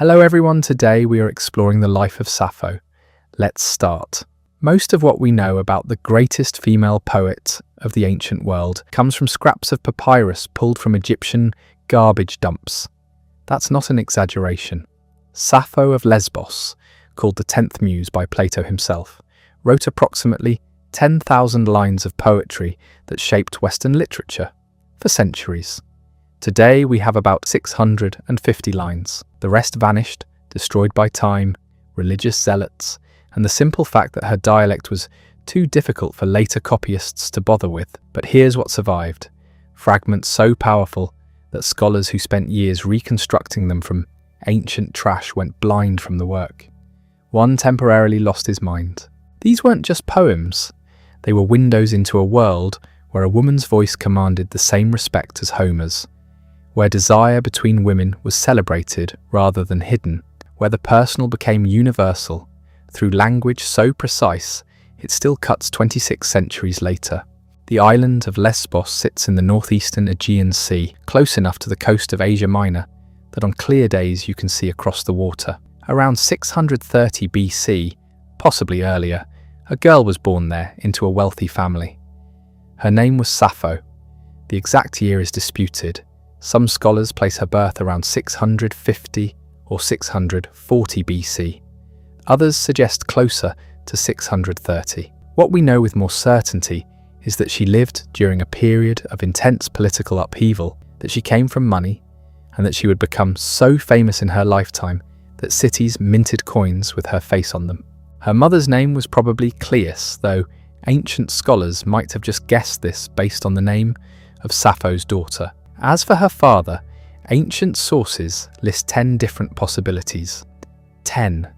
Hello everyone, today we are exploring the life of Sappho. Let's start. Most of what we know about the greatest female poet of the ancient world comes from scraps of papyrus pulled from Egyptian garbage dumps. That's not an exaggeration. Sappho of Lesbos, called the 10th Muse by Plato himself, wrote approximately 10,000 lines of poetry that shaped Western literature for centuries. Today we have about 650 lines. The rest vanished, destroyed by time, religious zealots, and the simple fact that her dialect was too difficult for later copyists to bother with. But here's what survived: fragments so powerful that scholars who spent years reconstructing them from ancient trash went blind from the work. One temporarily lost his mind. These weren't just poems. They were windows into a world where a woman's voice commanded the same respect as Homer's, where desire between women was celebrated rather than hidden, where the personal became universal through language so precise it still cuts 26 centuries later. The island of Lesbos sits in the northeastern Aegean Sea, close enough to the coast of Asia Minor that on clear days you can see across the water. Around 630 BC, possibly earlier, a girl was born there into a wealthy family. Her name was Sappho. The exact year is disputed. Some scholars place her birth around 650 or 640 BC. Others suggest closer to 630. What we know with more certainty is that she lived during a period of intense political upheaval, that she came from money, and that she would become so famous in her lifetime that cities minted coins with her face on them. Her mother's name was probably Cleis, though ancient scholars might have just guessed this based on the name of Sappho's daughter. As for her father, ancient sources list 10 different possibilities. 10.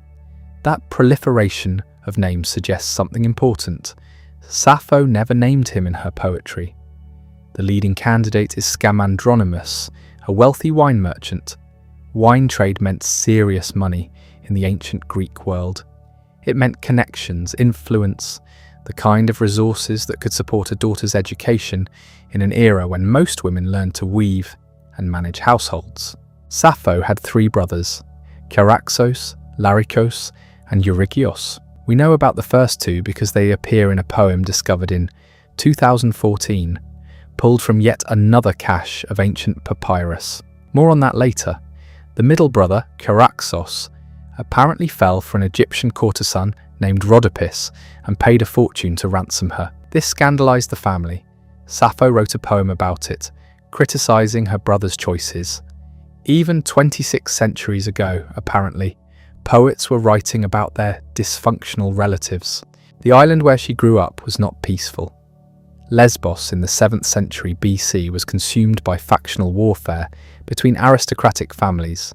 That proliferation of names suggests something important. Sappho never named him in her poetry. The leading candidate is Scamandronymus, a wealthy wine merchant. Wine trade meant serious money in the ancient Greek world. It meant connections, influence, the kind of resources that could support a daughter's education in an era when most women learned to weave and manage households. Sappho had 3 brothers, Charaxos, Lyricos, and Eurygios. We know about the first 2 because they appear in a poem discovered in 2014, pulled from yet another cache of ancient papyrus. More on that later. The middle brother, Charaxos, apparently fell for an Egyptian courtesan named Rhodopis and paid a fortune to ransom her. This scandalized the family. Sappho wrote a poem about it, criticizing her brother's choices. Even 26 centuries ago, apparently, poets were writing about their dysfunctional relatives. The island where she grew up was not peaceful. Lesbos in the 7th century BC was consumed by factional warfare between aristocratic families.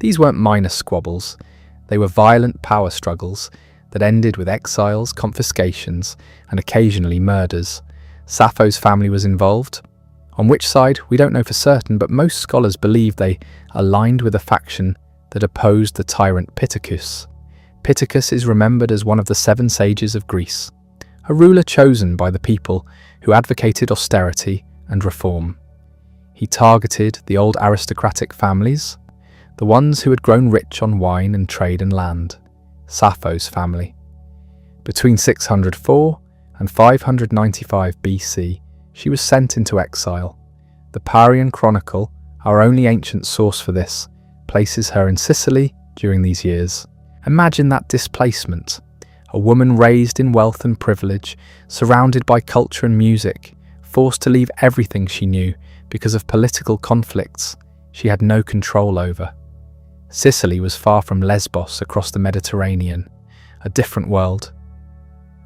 These weren't minor squabbles, they were violent power struggles that ended with exiles, confiscations, and occasionally murders. Sappho's family was involved. On which side, we don't know for certain, but most scholars believe they aligned with a faction that opposed the tyrant Pittacus. Pittacus is remembered as one of the 7 sages of Greece, a ruler chosen by the people who advocated austerity and reform. He targeted the old aristocratic families, the ones who had grown rich on wine and trade and land. Sappho's family. Between 604 and 595 BC, she was sent into exile. The Faeon Chronicle, our only ancient source for this, places her in Sicily during these years. Imagine that displacement. A woman raised in wealth and privilege, surrounded by culture and music, forced to leave everything she knew because of political conflicts she had no control over. Sicily was far from Lesbos across the Mediterranean, a different world.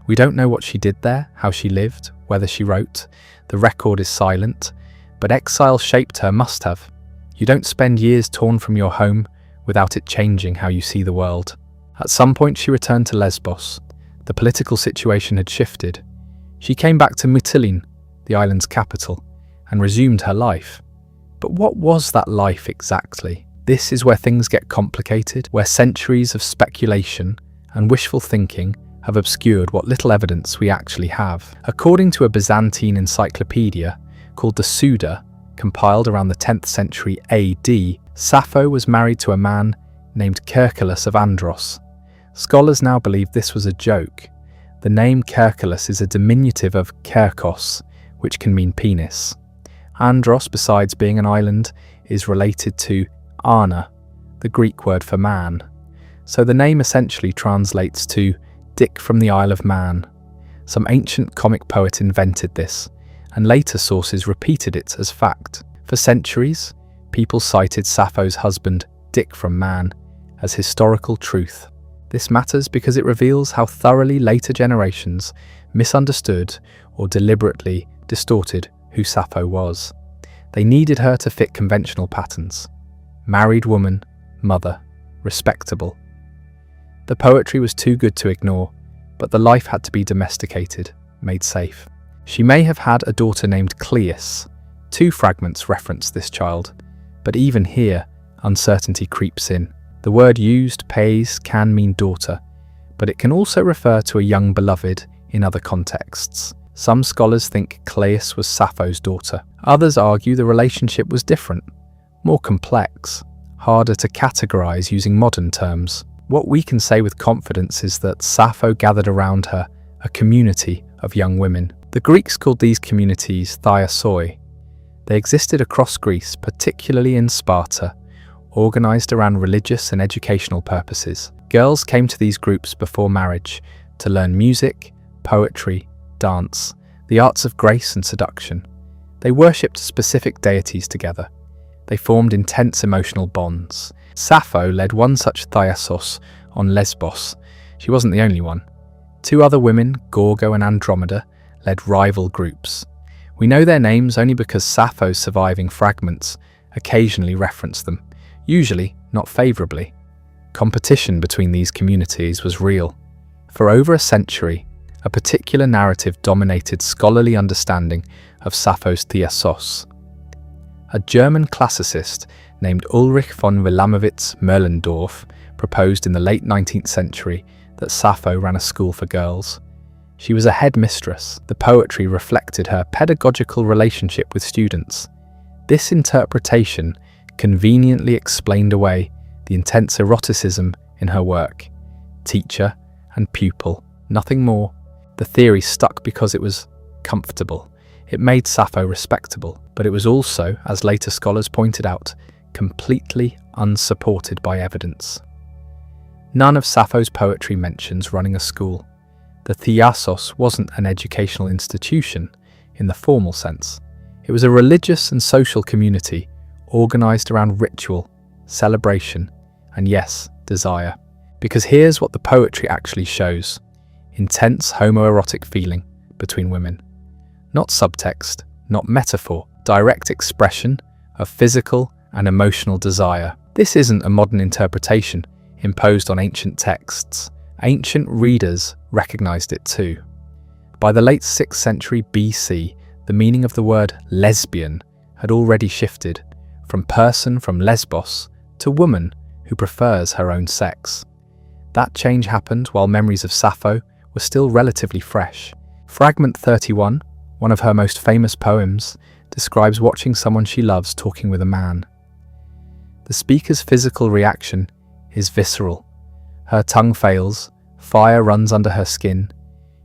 We don't know what she did there, how she lived, whether she wrote. The record is silent, but exile shaped her, must have. You don't spend years torn from your home without it changing how you see the world. At some point she returned to Lesbos. The political situation had shifted. She came back to Mytilene, the island's capital, and resumed her life. But what was that life exactly? This is where things get complicated, where centuries of speculation and wishful thinking have obscured what little evidence we actually have. According to a Byzantine encyclopedia called the Suda, compiled around the 10th century AD, Sappho was married to a man named Cerculus of Andros. Scholars now believe this was a joke. The name Cerculus is a diminutive of Kerkos, which can mean penis. Andros, besides being an island, is related to Ana, the Greek word for man. So the name essentially translates to Dick from the Isle of Man. Some ancient comic poet invented this, and later sources repeated it as fact. For centuries, people cited Sappho's husband, Dick from Man, as historical truth. This matters because it reveals how thoroughly later generations misunderstood or deliberately distorted who Sappho was. They needed her to fit conventional patterns. Married woman, mother, respectable. The poetry was too good to ignore, but the life had to be domesticated, made safe. She may have had a daughter named Cleis. 2 fragments reference this child, but even here, uncertainty creeps in. The word used, pays, can mean daughter, but it can also refer to a young beloved in other contexts. Some scholars think Cleis was Sappho's daughter. Others argue the relationship was different, more complex, harder to categorize using modern terms. What we can say with confidence is that Sappho gathered around her a community of young women. The Greeks called these communities Thiasoi. They existed across Greece, particularly in Sparta, organized around religious and educational purposes. Girls came to these groups before marriage to learn music, poetry, dance, the arts of grace and seduction. They worshipped specific deities together. They formed intense emotional bonds. Sappho led one such Thiasos on Lesbos. She wasn't the only one. 2 other women, Gorgo and Andromeda, led rival groups. We know their names only because Sappho's surviving fragments occasionally reference them, usually not favourably. Competition between these communities was real. For over a century, a particular narrative dominated scholarly understanding of Sappho's Thiasos. A German classicist named Ulrich von Wilamowitz-Moellendorff proposed in the late 19th century that Sappho ran a school for girls. She was a headmistress. The poetry reflected her pedagogical relationship with students. This interpretation conveniently explained away the intense eroticism in her work. Teacher and pupil, nothing more. The theory stuck because it was comfortable. It made Sappho respectable, but it was also, as later scholars pointed out, completely unsupported by evidence. None of Sappho's poetry mentions running a school. The Thiasos wasn't an educational institution in the formal sense. It was a religious and social community organized around ritual, celebration, and yes, desire. Because here's what the poetry actually shows: intense homoerotic feeling between women. Not subtext, not metaphor, direct expression of physical and emotional desire. This isn't a modern interpretation imposed on ancient texts. Ancient readers recognized it too. By the late 6th century BC, the meaning of the word lesbian had already shifted from Lesbos to woman who prefers her own sex. That change happened while memories of Sappho were still relatively fresh. Fragment 31, one of her most famous poems, describes watching someone she loves talking with a man. The speaker's physical reaction is visceral. Her tongue fails, fire runs under her skin.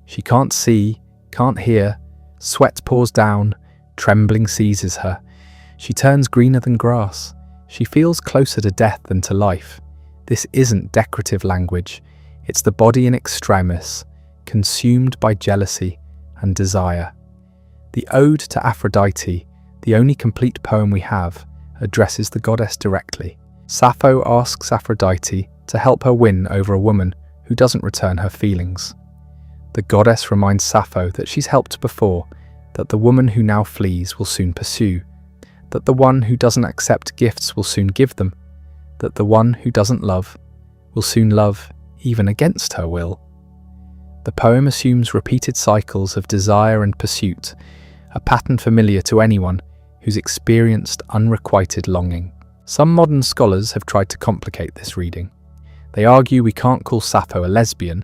She can't see, can't hear, sweat pours down, trembling seizes her. She turns greener than grass. She feels closer to death than to life. This isn't decorative language. It's the body in extremis, consumed by jealousy and desire. The Ode to Aphrodite, the only complete poem we have, addresses the goddess directly. Sappho asks Aphrodite to help her win over a woman who doesn't return her feelings. The goddess reminds Sappho that she's helped before, that the woman who now flees will soon pursue, that the one who doesn't accept gifts will soon give them, that the one who doesn't love will soon love even against her will. The poem assumes repeated cycles of desire and pursuit, a pattern familiar to anyone who's experienced unrequited longing. Some modern scholars have tried to complicate this reading. They argue we can't call Sappho a lesbian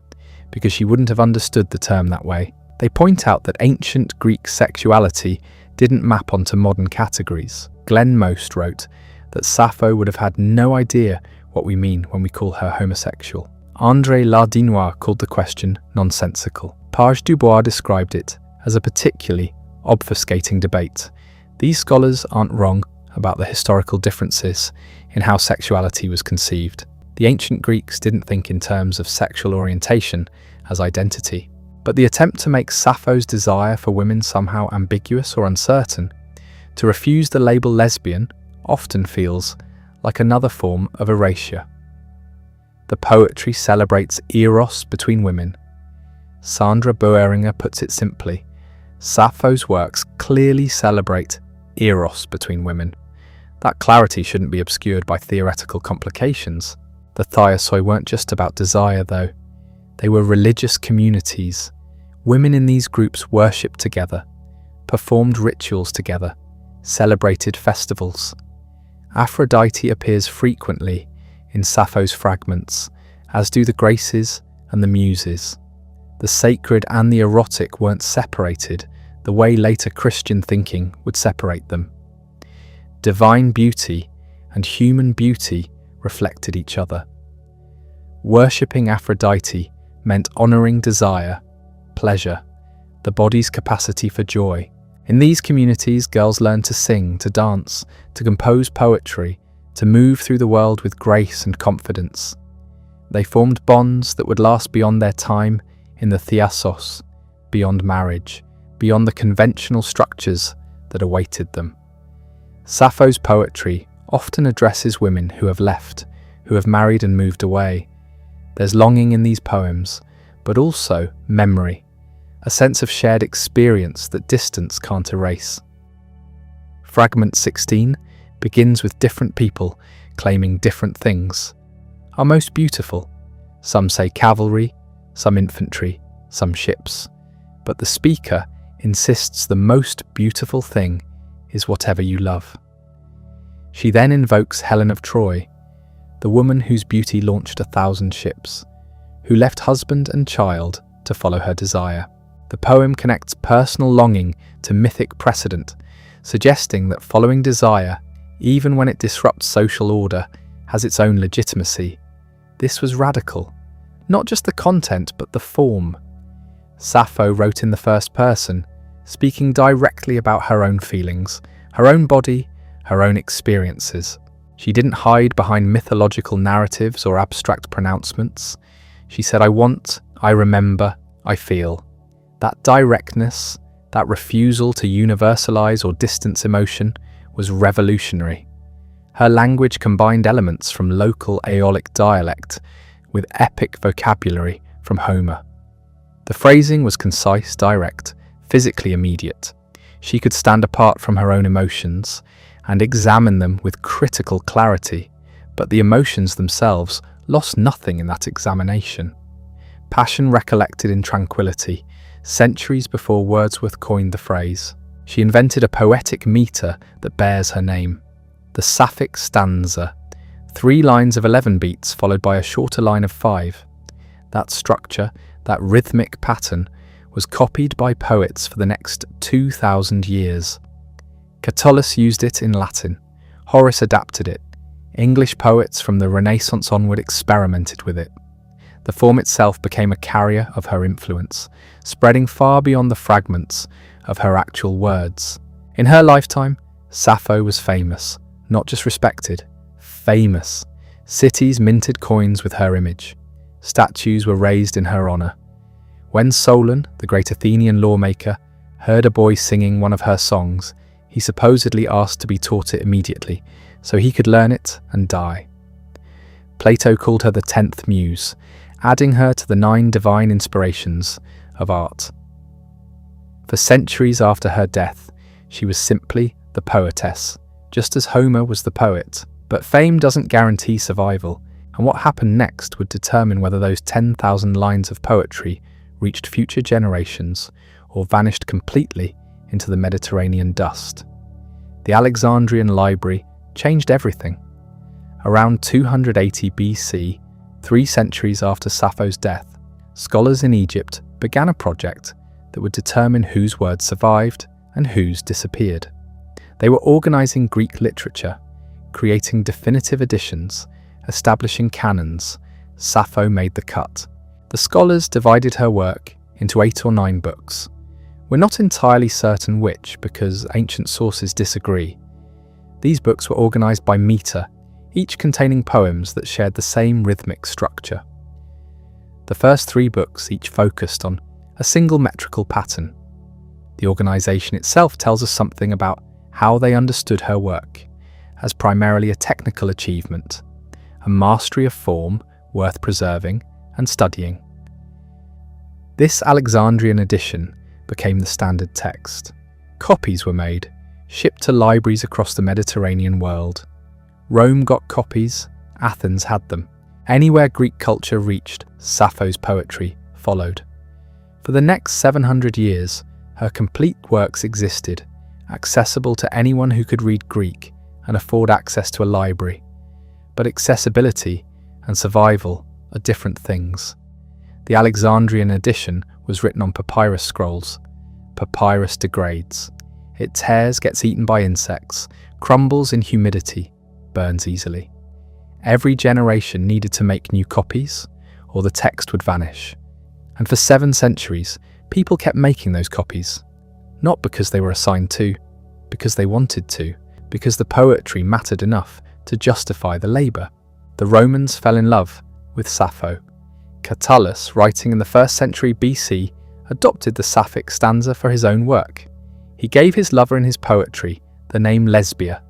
because she wouldn't have understood the term that way. They point out that ancient Greek sexuality didn't map onto modern categories. Glenn Most wrote that Sappho would have had no idea what we mean when we call her homosexual. André Lardinois called the question nonsensical. Page Dubois described it as a particularly obfuscating debate. These scholars aren't wrong about the historical differences in how sexuality was conceived. The ancient Greeks didn't think in terms of sexual orientation as identity, but the attempt to make Sappho's desire for women somehow ambiguous or uncertain, to refuse the label lesbian, often feels like another form of erasure. The poetry celebrates eros between women. Sandra Boehringer puts it simply: Sappho's works clearly celebrate eros between women. That clarity shouldn't be obscured by theoretical complications. The Thiasoi weren't just about desire, though. They were religious communities. Women in these groups worshipped together, performed rituals together, celebrated festivals. Aphrodite appears frequently in Sappho's fragments, as do the Graces and the Muses. The sacred and the erotic weren't separated the way later Christian thinking would separate them. Divine beauty and human beauty reflected each other. Worshipping Aphrodite meant honouring desire, pleasure, the body's capacity for joy. In these communities, girls learned to sing, to dance, to compose poetry, to move through the world with grace and confidence. They formed bonds that would last beyond their time in the Thiasos, beyond marriage, beyond the conventional structures that awaited them. Sappho's poetry often addresses women who have left, who have married and moved away. There's longing in these poems, but also memory, a sense of shared experience that distance can't erase. Fragment 16 begins with different people claiming different things. Our most beautiful. Some say cavalry, some infantry, some ships. But the speaker insists the most beautiful thing is whatever you love. She then invokes Helen of Troy, the woman whose beauty launched 1,000 ships, who left husband and child to follow her desire. The poem connects personal longing to mythic precedent, suggesting that following desire, even when it disrupts social order, has its own legitimacy. This was radical. Not just the content, but the form. Sappho wrote in the first person, speaking directly about her own feelings, her own body, her own experiences. She didn't hide behind mythological narratives or abstract pronouncements. She said, I want, I remember, I feel. That directness, that refusal to universalize or distance emotion, was revolutionary. Her language combined elements from local Aeolic dialect with epic vocabulary from Homer. The phrasing was concise, direct, physically immediate. She could stand apart from her own emotions and examine them with critical clarity, but the emotions themselves lost nothing in that examination. Passion recollected in tranquility, centuries before Wordsworth coined the phrase. She invented a poetic meter that bears her name, the Sapphic stanza, 3 lines of 11 beats followed by a shorter line of 5. That structure, that rhythmic pattern, was copied by poets for the next 2,000 years. Catullus used it in Latin, Horace adapted it, English poets from the Renaissance onward experimented with it. The form itself became a carrier of her influence, spreading far beyond the fragments of her actual words. In her lifetime, Sappho was famous, not just respected, famous. Cities minted coins with her image. Statues were raised in her honour. When Solon, the great Athenian lawmaker, heard a boy singing one of her songs, he supposedly asked to be taught it immediately, so he could learn it and die. Plato called her the 10th muse, adding her to the 9 divine inspirations of art. For centuries after her death, she was simply the poetess, just as Homer was the poet. But fame doesn't guarantee survival, and what happened next would determine whether those 10,000 lines of poetry reached future generations or vanished completely into the Mediterranean dust. The Alexandrian library changed everything. Around 280 BC, 3 centuries after Sappho's death, scholars in Egypt began a project that would determine whose words survived and whose disappeared. They were organizing Greek literature, creating definitive editions, establishing canons, Sappho made the cut. The scholars divided her work into 8 or 9 books. We're not entirely certain which, because ancient sources disagree. These books were organized by meter, each containing poems that shared the same rhythmic structure. The first 3 books each focused on a single metrical pattern. The organization itself tells us something about how they understood her work, as primarily a technical achievement, a mastery of form worth preserving and studying. This Alexandrian edition became the standard text. Copies were made, shipped to libraries across the Mediterranean world. Rome got copies, Athens had them. Anywhere Greek culture reached, Sappho's poetry followed. For the next 700 years, her complete works existed, accessible to anyone who could read Greek and afford access to a library. But accessibility and survival are different things. The Alexandrian edition was written on papyrus scrolls. Papyrus degrades. It tears, gets eaten by insects, crumbles in humidity, burns easily. Every generation needed to make new copies, or the text would vanish. And for 7 centuries, people kept making those copies. Not because they were assigned to, because they wanted to, because the poetry mattered enough to justify the labour. The Romans fell in love with Sappho. Catullus, writing in the 1st century BC, adopted the Sapphic stanza for his own work. He gave his lover in his poetry the name Lesbia,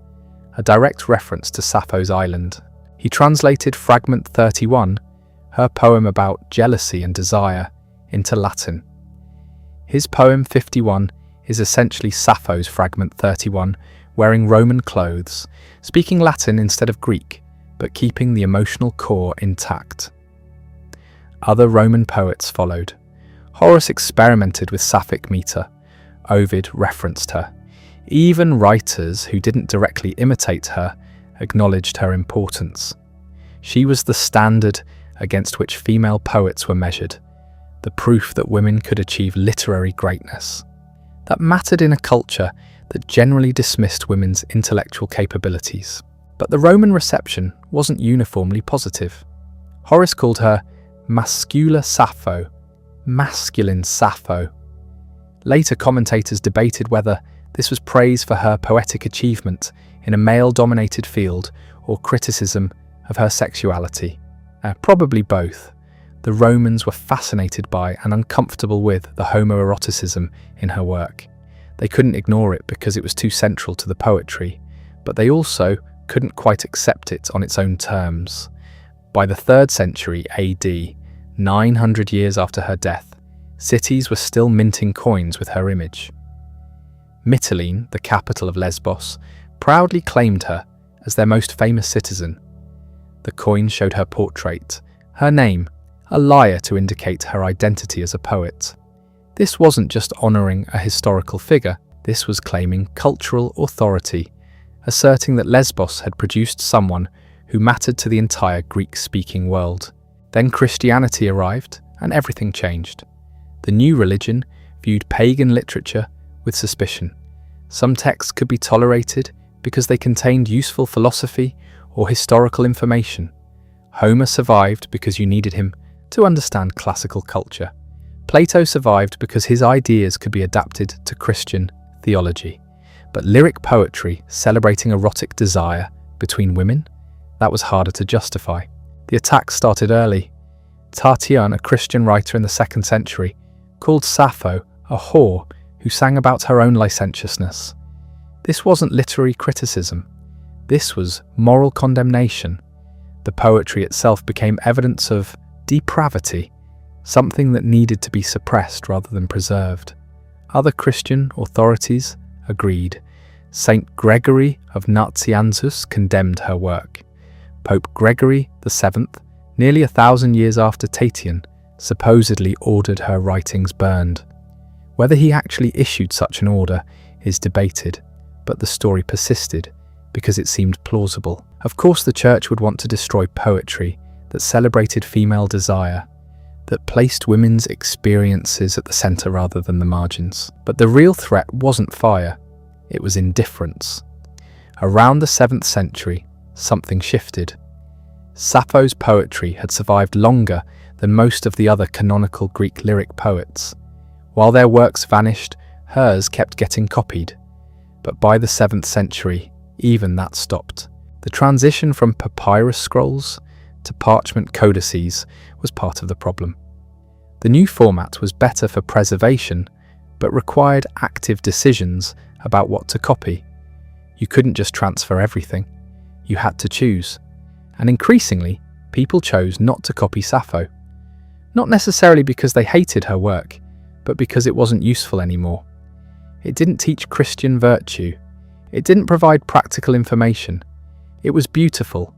a direct reference to Sappho's island. He translated Fragment 31, her poem about jealousy and desire, into Latin. His poem 51 is essentially Sappho's Fragment 31, wearing Roman clothes, speaking Latin instead of Greek, but keeping the emotional core intact. Other Roman poets followed. Horace experimented with Sapphic meter. Ovid referenced her. Even writers who didn't directly imitate her acknowledged her importance. She was the standard against which female poets were measured, the proof that women could achieve literary greatness. That mattered in a culture that generally dismissed women's intellectual capabilities. But the Roman reception wasn't uniformly positive. Horace called her mascula Sappho, masculine Sappho. Later commentators debated whether this was praise for her poetic achievement in a male-dominated field or criticism of her sexuality. Probably both. The Romans were fascinated by and uncomfortable with the homoeroticism in her work. They couldn't ignore it because it was too central to the poetry, but they also couldn't quite accept it on its own terms. By the 3rd century AD, 900 years after her death, cities were still minting coins with her image. Mytilene, the capital of Lesbos, proudly claimed her as their most famous citizen. The coin showed her portrait, her name, a lyre to indicate her identity as a poet. This wasn't just honouring a historical figure, this was claiming cultural authority, asserting that Lesbos had produced someone who mattered to the entire Greek-speaking world. Then Christianity arrived, and everything changed. The new religion viewed pagan literature with suspicion. Some texts could be tolerated because they contained useful philosophy or historical information. Homer survived because you needed him to understand classical culture. Plato survived because his ideas could be adapted to Christian theology. But lyric poetry celebrating erotic desire between women, that was harder to justify. The attack started early. Tithonus, a Christian writer in the 2nd century, called Sappho a whore who sang about her own licentiousness. This wasn't literary criticism. This was moral condemnation. The poetry itself became evidence of depravity, something that needed to be suppressed rather than preserved. Other Christian authorities agreed. Saint Gregory of Nazianzus condemned her work. Pope Gregory VII, nearly 1,000 years after Tatian, supposedly ordered her writings burned. Whether he actually issued such an order is debated, but the story persisted because it seemed plausible. Of course, the church would want to destroy poetry that celebrated female desire, that placed women's experiences at the centre rather than the margins. But the real threat wasn't fire, it was indifference. Around the 7th century, something shifted. Sappho's poetry had survived longer than most of the other canonical Greek lyric poets. While their works vanished, hers kept getting copied. But by the 7th century, even that stopped. The transition from papyrus scrolls to parchment codices was part of the problem. The new format was better for preservation, but required active decisions about what to copy. You couldn't just transfer everything. You had to choose. And increasingly, people chose not to copy Sappho. Not necessarily because they hated her work, but because it wasn't useful anymore. It didn't teach Christian virtue. It didn't provide practical information. It was beautiful,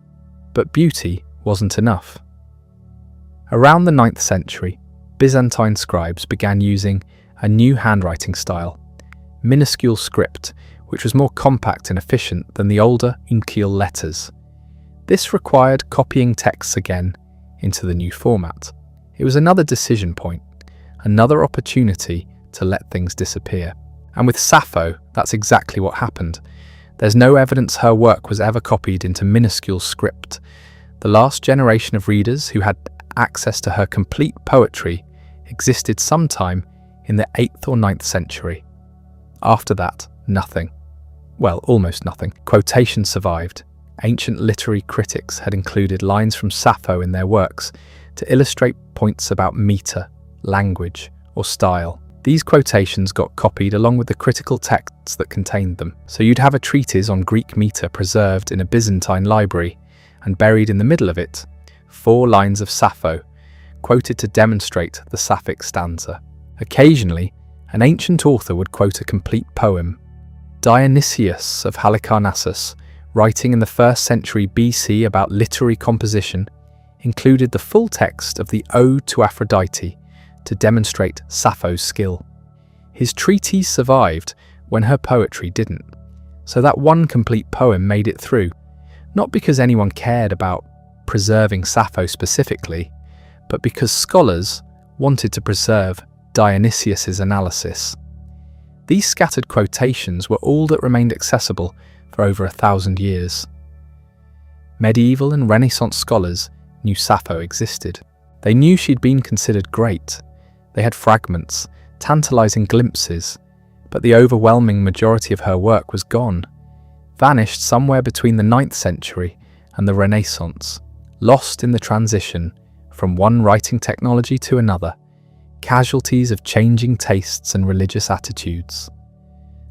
but beauty wasn't enough. Around the 9th century, Byzantine scribes began using a new handwriting style, minuscule script, which was more compact and efficient than the older uncial letters. This required copying texts again into the new format. It was another decision point, another opportunity to let things disappear. And with Sappho, that's exactly what happened. There's no evidence her work was ever copied into minuscule script. The last generation of readers who had access to her complete poetry existed sometime in the 8th or 9th century. After that, nothing. Well, almost nothing. Quotation survived. Ancient literary critics had included lines from Sappho in their works to illustrate points about meter, language, or style. These quotations got copied along with the critical texts that contained them. So you'd have a treatise on Greek meter preserved in a Byzantine library, and buried in the middle of it, 4 lines of Sappho, quoted to demonstrate the Sapphic stanza. Occasionally, an ancient author would quote a complete poem. Dionysius of Halicarnassus, writing in the 1st century BC about literary composition, included the full text of the Ode to Aphrodite to demonstrate Sappho's skill. His treatise survived when her poetry didn't, so that one complete poem made it through, not because anyone cared about preserving Sappho specifically, but because scholars wanted to preserve Dionysius's analysis. These scattered quotations were all that remained accessible for over 1,000 years. Medieval and Renaissance scholars knew Sappho existed. They knew she'd been considered great. They had fragments, tantalizing glimpses, but the overwhelming majority of her work was gone, vanished somewhere between the 9th century and the Renaissance, lost in the transition from one writing technology to another, casualties of changing tastes and religious attitudes.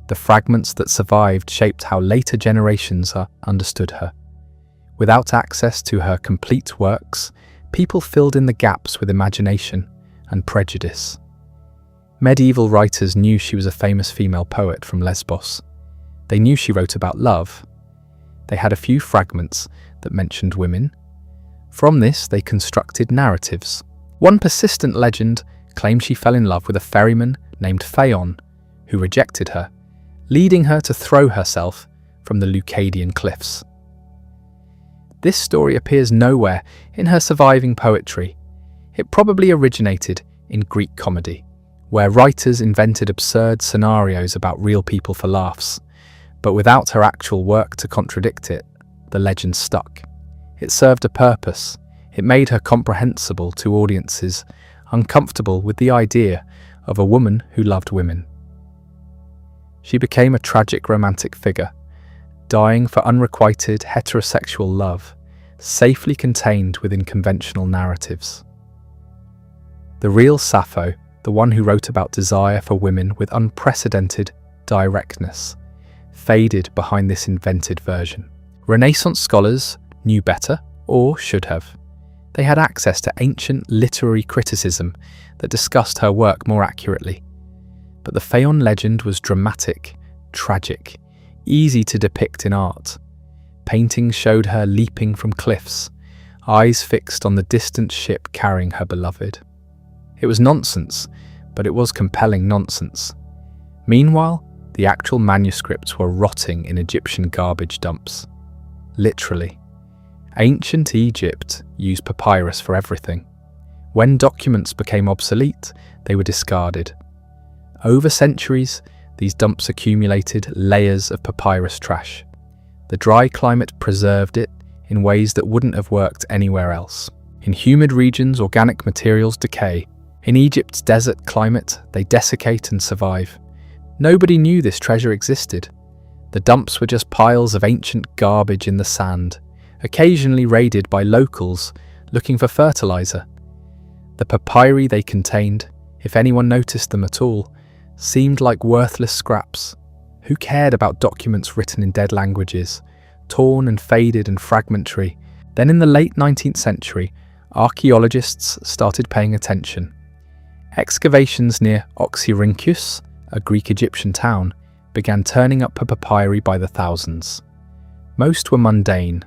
The fragments that survived shaped how later generations understood her. Without access to her complete works, people filled in the gaps with imagination and prejudice. Medieval writers knew she was a famous female poet from Lesbos. They knew she wrote about love. They had a few fragments that mentioned women. From this, they constructed narratives. One persistent legend claimed she fell in love with a ferryman named Faeon, who rejected her, leading her to throw herself from the Leucadian cliffs. This story appears nowhere in her surviving poetry. It probably originated in Greek comedy, where writers invented absurd scenarios about real people for laughs. But without her actual work to contradict it, the legend stuck. It served a purpose. It made her comprehensible to audiences uncomfortable with the idea of a woman who loved women. She became a tragic romantic figure, dying for unrequited heterosexual love, safely contained within conventional narratives. The real Sappho, the one who wrote about desire for women with unprecedented directness, faded behind this invented version. Renaissance scholars knew better, or should have. They had access to ancient literary criticism that discussed her work more accurately. But the Faeon legend was dramatic, tragic, easy to depict in art. Paintings showed her leaping from cliffs, eyes fixed on the distant ship carrying her beloved. It was nonsense, but it was compelling nonsense. Meanwhile, the actual manuscripts were rotting in Egyptian garbage dumps. Literally. Ancient Egypt used papyrus for everything. When documents became obsolete, they were discarded. Over centuries, these dumps accumulated layers of papyrus trash. The dry climate preserved it in ways that wouldn't have worked anywhere else. In humid regions, organic materials decay. In Egypt's desert climate, they desiccate and survive. Nobody knew this treasure existed. The dumps were just piles of ancient garbage in the sand, occasionally raided by locals looking for fertilizer. The papyri they contained, if anyone noticed them at all, seemed like worthless scraps. Who cared about documents written in dead languages, torn and faded and fragmentary? Then in the late 19th century, archaeologists started paying attention. Excavations near Oxyrhynchus, a Greek-Egyptian town, began turning up papyri by the thousands. Most were mundane: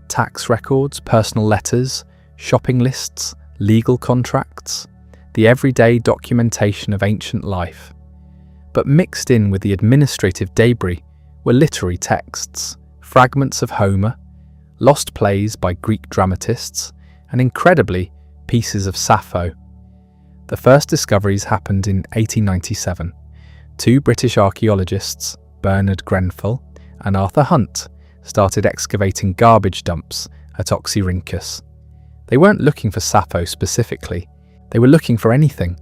tax records, personal letters, shopping lists, legal contracts, the everyday documentation of ancient life. But mixed in with the administrative debris were literary texts, fragments of Homer, lost plays by Greek dramatists, and incredibly, pieces of Sappho. The first discoveries happened in 1897. Two British archaeologists, Bernard Grenfell and Arthur Hunt, started excavating garbage dumps at Oxyrhynchus. They weren't looking for Sappho specifically, they were looking for anything.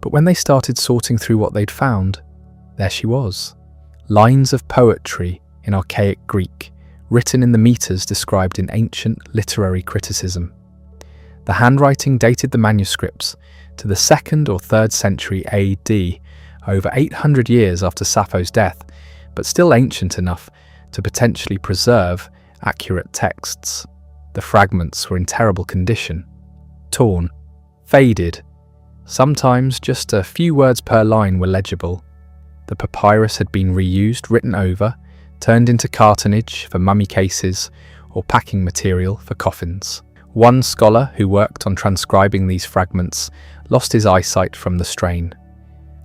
But when they started sorting through what they'd found, there she was. Lines of poetry in archaic Greek, written in the meters described in ancient literary criticism. The handwriting dated the manuscripts to the 2nd or 3rd century AD, over 800 years after Sappho's death, but still ancient enough to potentially preserve accurate texts. The fragments were in terrible condition, torn, faded. Sometimes just a few words per line were legible. The papyrus had been reused, written over, turned into cartonnage for mummy cases or packing material for coffins. One scholar who worked on transcribing these fragments lost his eyesight from the strain.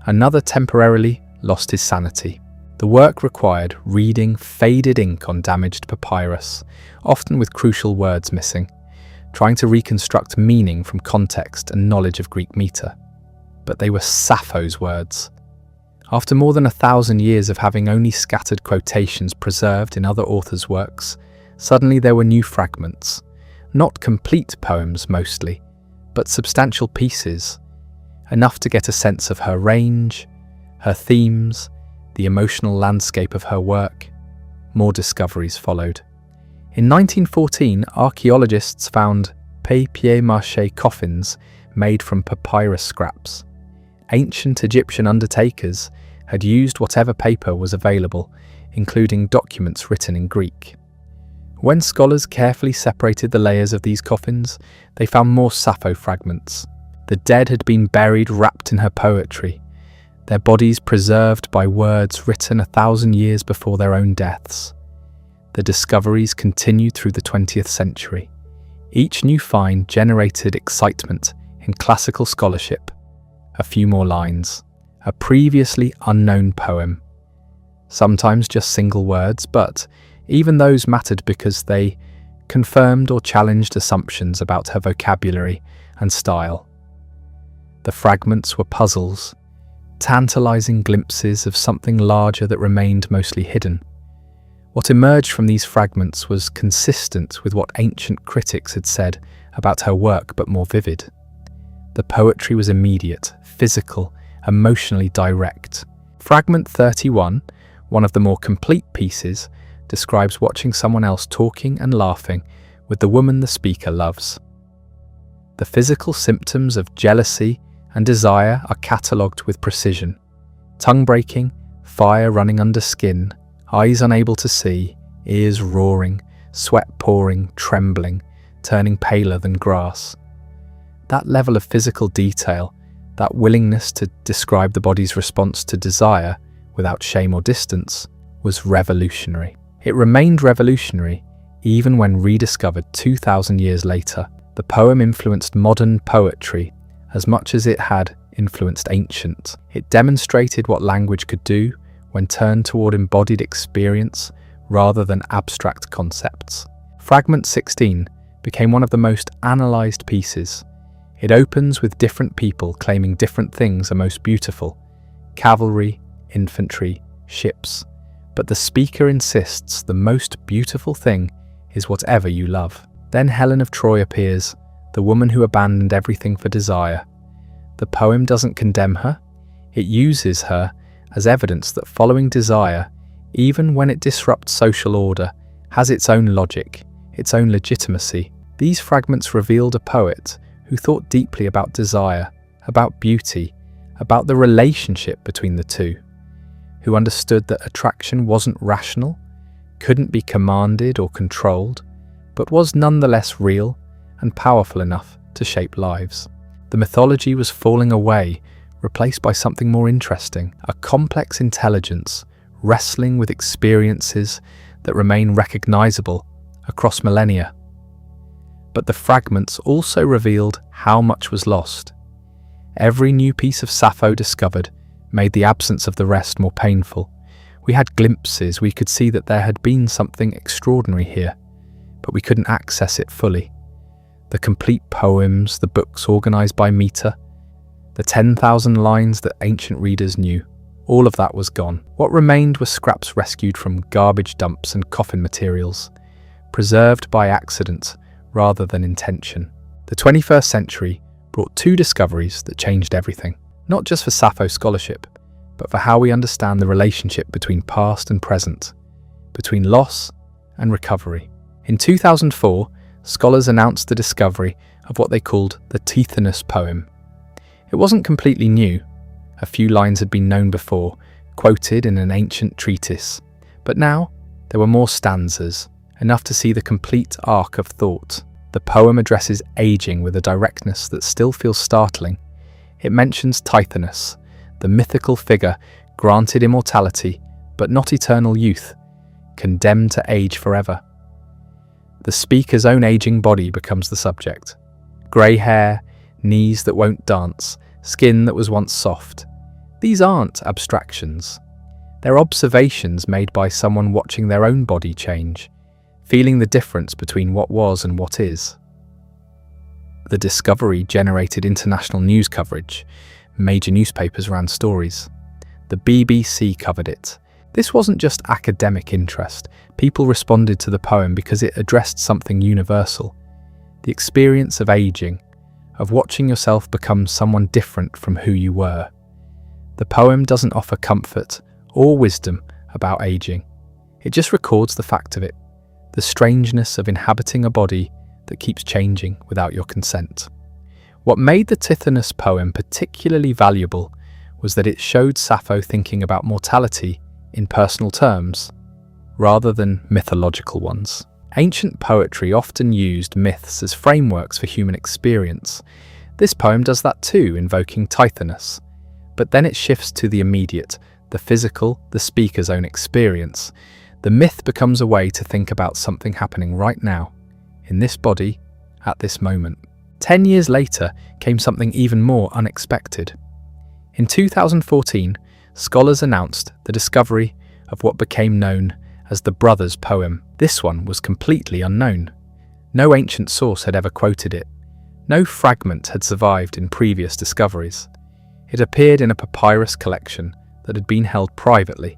Another temporarily lost his sanity. The work required reading faded ink on damaged papyrus, often with crucial words missing, trying to reconstruct meaning from context and knowledge of Greek meter. But they were Sappho's words. After more than 1,000 years of having only scattered quotations preserved in other authors' works, suddenly there were new fragments, not complete poems mostly, but substantial pieces, enough to get a sense of her range, her themes, the emotional landscape of her work. More discoveries followed. In 1914, archaeologists found papier-mâché coffins made from papyrus scraps. Ancient Egyptian undertakers had used whatever paper was available, including documents written in Greek. When scholars carefully separated the layers of these coffins, they found more Sappho fragments. The dead had been buried wrapped in her poetry, their bodies preserved by words written 1,000 years before their own deaths. The discoveries continued through the 20th century. Each new find generated excitement in classical scholarship. A few more lines, a previously unknown poem. Sometimes just single words, but even those mattered because they confirmed or challenged assumptions about her vocabulary and style. The fragments were puzzles, tantalizing glimpses of something larger that remained mostly hidden. What emerged from these fragments was consistent with what ancient critics had said about her work, but more vivid. The poetry was immediate, physical, emotionally direct. Fragment 31, one of the more complete pieces, describes watching someone else talking and laughing with the woman the speaker loves. The physical symptoms of jealousy and desire are catalogued with precision. Tongue breaking, fire running under skin, eyes unable to see, ears roaring, sweat pouring, trembling, turning paler than grass. That level of physical detail, that willingness to describe the body's response to desire without shame or distance, was revolutionary. It remained revolutionary even when rediscovered 2,000 years later. The poem influenced modern poetry as much as it had influenced ancient. It demonstrated what language could do when turned toward embodied experience rather than abstract concepts. Fragment 16 became one of the most analysed pieces. It opens with different people claiming different things are most beautiful: cavalry, infantry, ships. But the speaker insists the most beautiful thing is whatever you love. Then Helen of Troy appears, the woman who abandoned everything for desire. The poem doesn't condemn her, it uses her as evidence that following desire, even when it disrupts social order, has its own logic, its own legitimacy. These fragments revealed a poet who thought deeply about desire, about beauty, about the relationship between the two, who understood that attraction wasn't rational, couldn't be commanded or controlled, but was nonetheless real and powerful enough to shape lives. The mythology was falling away, replaced by something more interesting, a complex intelligence wrestling with experiences that remain recognizable across millennia. But the fragments also revealed how much was lost. Every new piece of Sappho discovered made the absence of the rest more painful. We had glimpses, we could see that there had been something extraordinary here, but we couldn't access it fully. The complete poems, the books organized by meter, the 10,000 lines that ancient readers knew, all of that was gone. What remained were scraps rescued from garbage dumps and coffin materials, preserved by accident rather than intention. The 21st century brought two discoveries that changed everything, not just for Sappho scholarship, but for how we understand the relationship between past and present, between loss and recovery. In 2004, scholars announced the discovery of what they called the Tithonus poem. It wasn't completely new. A few lines had been known before, quoted in an ancient treatise, but now there were more stanzas, enough to see the complete arc of thought. The poem addresses aging with a directness that still feels startling. It mentions Tithonus, the mythical figure granted immortality but not eternal youth, condemned to age forever. The speaker's own aging body becomes the subject. Grey hair, knees that won't dance, skin that was once soft. These aren't abstractions. They're observations made by someone watching their own body change, feeling the difference between what was and what is. The discovery generated international news coverage. Major newspapers ran stories. The BBC covered it. This wasn't just academic interest. People responded to the poem because it addressed something universal. The experience of aging, of watching yourself become someone different from who you were. The poem doesn't offer comfort or wisdom about aging. It just records the fact of it, the strangeness of inhabiting a body that keeps changing without your consent. What made the Tithonus poem particularly valuable was that it showed Sappho thinking about mortality in personal terms, rather than mythological ones. Ancient poetry often used myths as frameworks for human experience. This poem does that too, invoking Tithonus. But then it shifts to the immediate, the physical, the speaker's own experience. The myth becomes a way to think about something happening right now, in this body, at this moment. 10 years later came something even more unexpected. In 2014, scholars announced the discovery of what became known as the Brothers poem. This one was completely unknown. No ancient source had ever quoted it. No fragment had survived in previous discoveries. It appeared in a papyrus collection that had been held privately,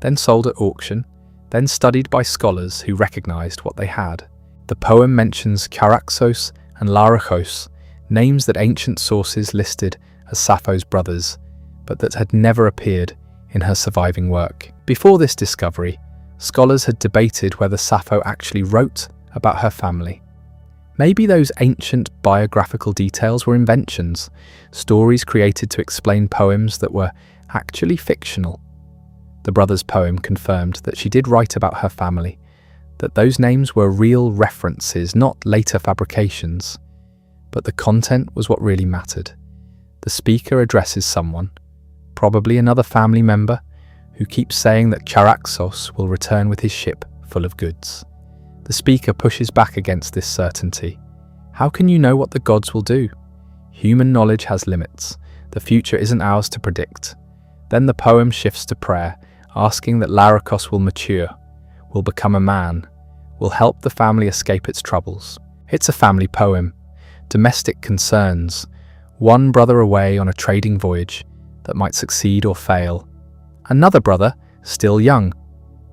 then sold at auction, then studied by scholars who recognized what they had. The poem mentions Charaxos and Lyrical, names that ancient sources listed as Sappho's brothers, but that had never appeared in her surviving work. Before this discovery, scholars had debated whether Sappho actually wrote about her family. Maybe those ancient biographical details were inventions, stories created to explain poems that were actually fictional. The Brothers poem confirmed that she did write about her family, that those names were real references, not later fabrications. But the content was what really mattered. The speaker addresses someone, probably another family member, who keeps saying that Charaxos will return with his ship full of goods. The speaker pushes back against this certainty. How can you know what the gods will do? Human knowledge has limits. The future isn't ours to predict. Then the poem shifts to prayer, asking that Lyricos will mature, will become a man, will help the family escape its troubles. It's a family poem. Domestic concerns. One brother away on a trading voyage that might succeed or fail. Another brother, still young,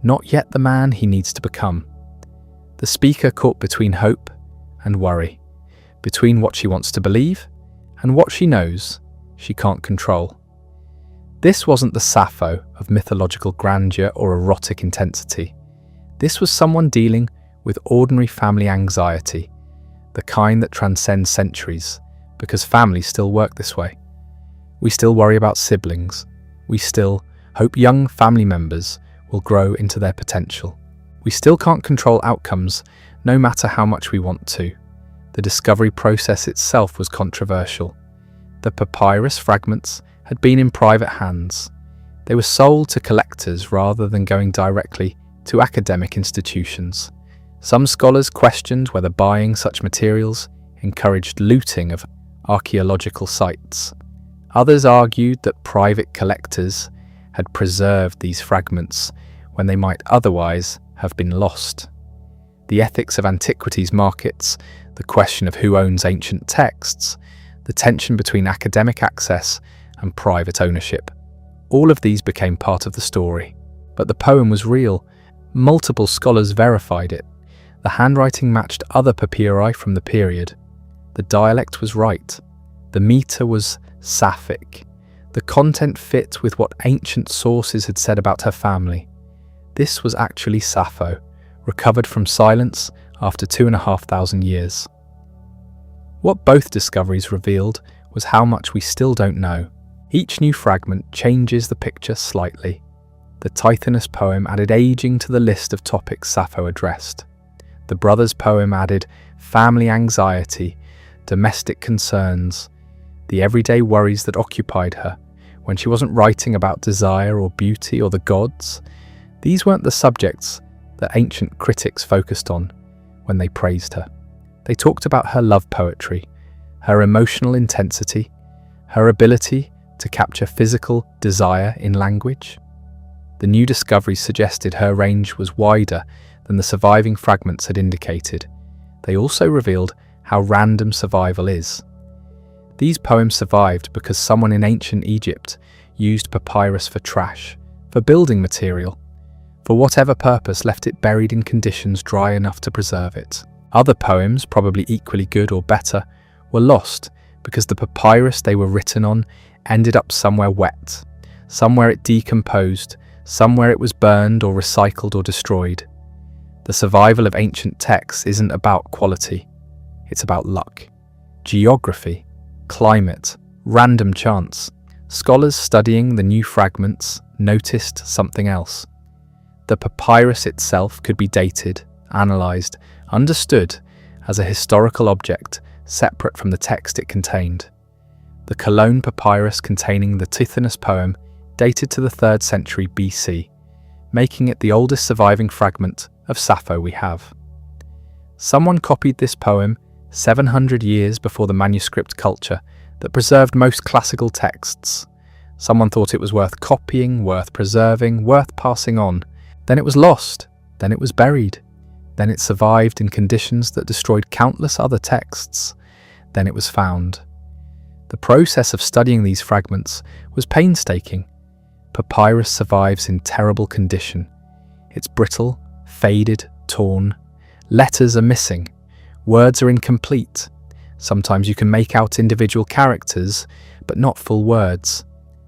not yet the man he needs to become. The speaker caught between hope and worry, between what she wants to believe and what she knows she can't control. This wasn't the Sappho of mythological grandeur or erotic intensity. This was someone dealing with ordinary family anxiety, the kind that transcends centuries, because families still work this way. We still worry about siblings. We still hope young family members will grow into their potential. We still can't control outcomes, no matter how much we want to. The discovery process itself was controversial. The papyrus fragments had been in private hands. They were sold to collectors rather than going directly to academic institutions. Some scholars questioned whether buying such materials encouraged looting of archaeological sites. Others argued that private collectors had preserved these fragments when they might otherwise have been lost. The ethics of antiquities markets, the question of who owns ancient texts, the tension between academic access and private ownership. All of these became part of the story. But the poem was real. Multiple scholars verified it. The handwriting matched other papyri from the period. The dialect was right. The meter was Sapphic. The content fit with what ancient sources had said about her family. This was actually Sappho, recovered from silence after 2,500 years. What both discoveries revealed was how much we still don't know. Each new fragment changes the picture slightly. The Tithonus poem added aging to the list of topics Sappho addressed. The brothers' poem added family anxiety, domestic concerns, the everyday worries that occupied her when she wasn't writing about desire or beauty or the gods. These weren't the subjects that ancient critics focused on when they praised her. They talked about her love poetry, her emotional intensity, her ability to capture physical desire in language. The new discoveries suggested her range was wider than the surviving fragments had indicated. They also revealed how random survival is. These poems survived because someone in ancient Egypt used papyrus for trash, for building material, for whatever purpose left it buried in conditions dry enough to preserve it. Other poems, probably equally good or better, were lost because the papyrus they were written on ended up somewhere wet, somewhere it decomposed, somewhere it was burned or recycled or destroyed. The survival of ancient texts isn't about quality, it's about luck, geography, climate, random chance. Scholars studying the new fragments noticed something else. The papyrus itself could be dated, analysed, understood as a historical object separate from the text it contained. The Cologne papyrus containing the Tithonus poem dated to the 3rd century BC, making it the oldest surviving fragment of Sappho we have. Someone copied this poem 700 years before the manuscript culture that preserved most classical texts. Someone thought it was worth copying, worth preserving, worth passing on. Then it was lost, then it was buried, then it survived in conditions that destroyed countless other texts, then it was found. The process of studying these fragments was painstaking. Papyrus survives in terrible condition. It's brittle, faded, torn. Letters are missing. Words are incomplete. Sometimes you can make out individual characters, but not full words.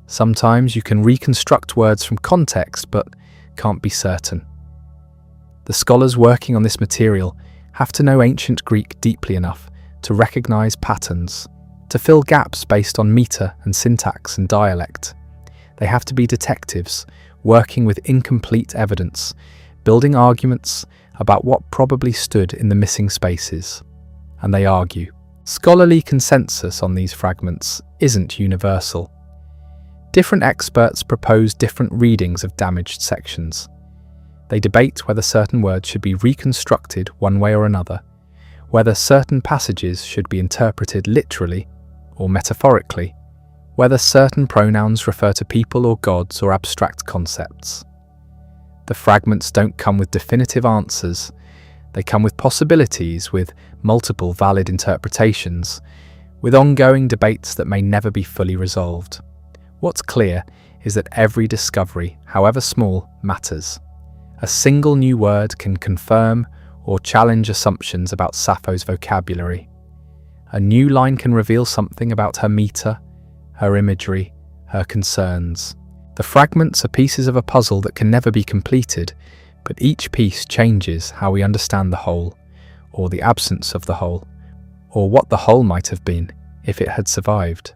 Sometimes you can reconstruct words from context, but can't be certain. The scholars working on this material have to know ancient Greek deeply enough to recognize patterns, to fill gaps based on meter and syntax and dialect. They have to be detectives, working with incomplete evidence, building arguments about what probably stood in the missing spaces. And they argue. Scholarly consensus on these fragments isn't universal. Different experts propose different readings of damaged sections. They debate whether certain words should be reconstructed one way or another, whether certain passages should be interpreted literally or metaphorically, whether certain pronouns refer to people or gods or abstract concepts. The fragments don't come with definitive answers. They come with possibilities, with multiple valid interpretations, with ongoing debates that may never be fully resolved. What's clear is that every discovery, however small, matters. A single new word can confirm or challenge assumptions about Sappho's vocabulary. A new line can reveal something about her meter, her imagery, her concerns. The fragments are pieces of a puzzle that can never be completed, but each piece changes how we understand the whole, or the absence of the whole, or what the whole might have been if it had survived.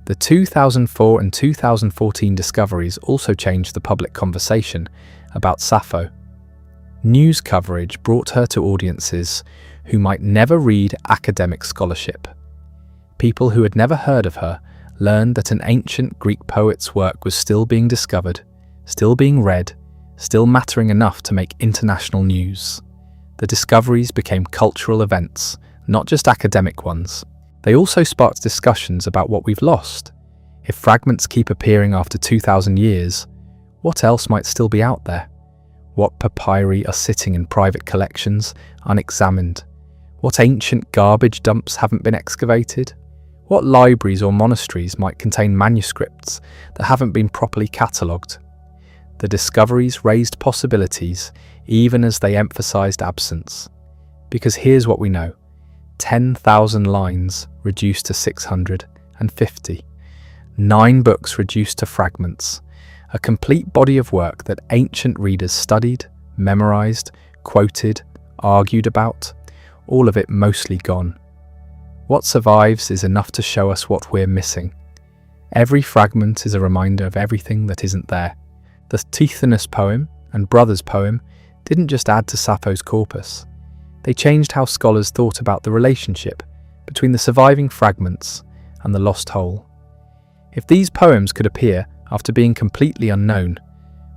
The 2004 and 2014 discoveries also changed the public conversation about Sappho. News coverage brought her to audiences who might never read academic scholarship. People who had never heard of her learned that an ancient Greek poet's work was still being discovered, still being read, still mattering enough to make international news. The discoveries became cultural events, not just academic ones. They also sparked discussions about what we've lost. If fragments keep appearing after 2,000 years, what else might still be out there? What papyri are sitting in private collections, unexamined? What ancient garbage dumps haven't been excavated? What libraries or monasteries might contain manuscripts that haven't been properly catalogued? The discoveries raised possibilities, even as they emphasized absence. Because here's what we know: 10,000 lines reduced to 650, 9 books reduced to fragments, a complete body of work that ancient readers studied, memorized, quoted, argued about, all of it mostly gone. What survives is enough to show us what we're missing. Every fragment is a reminder of everything that isn't there. The Tithonus poem and Brothers poem didn't just add to Sappho's corpus. They changed how scholars thought about the relationship between the surviving fragments and the lost whole. If these poems could appear after being completely unknown,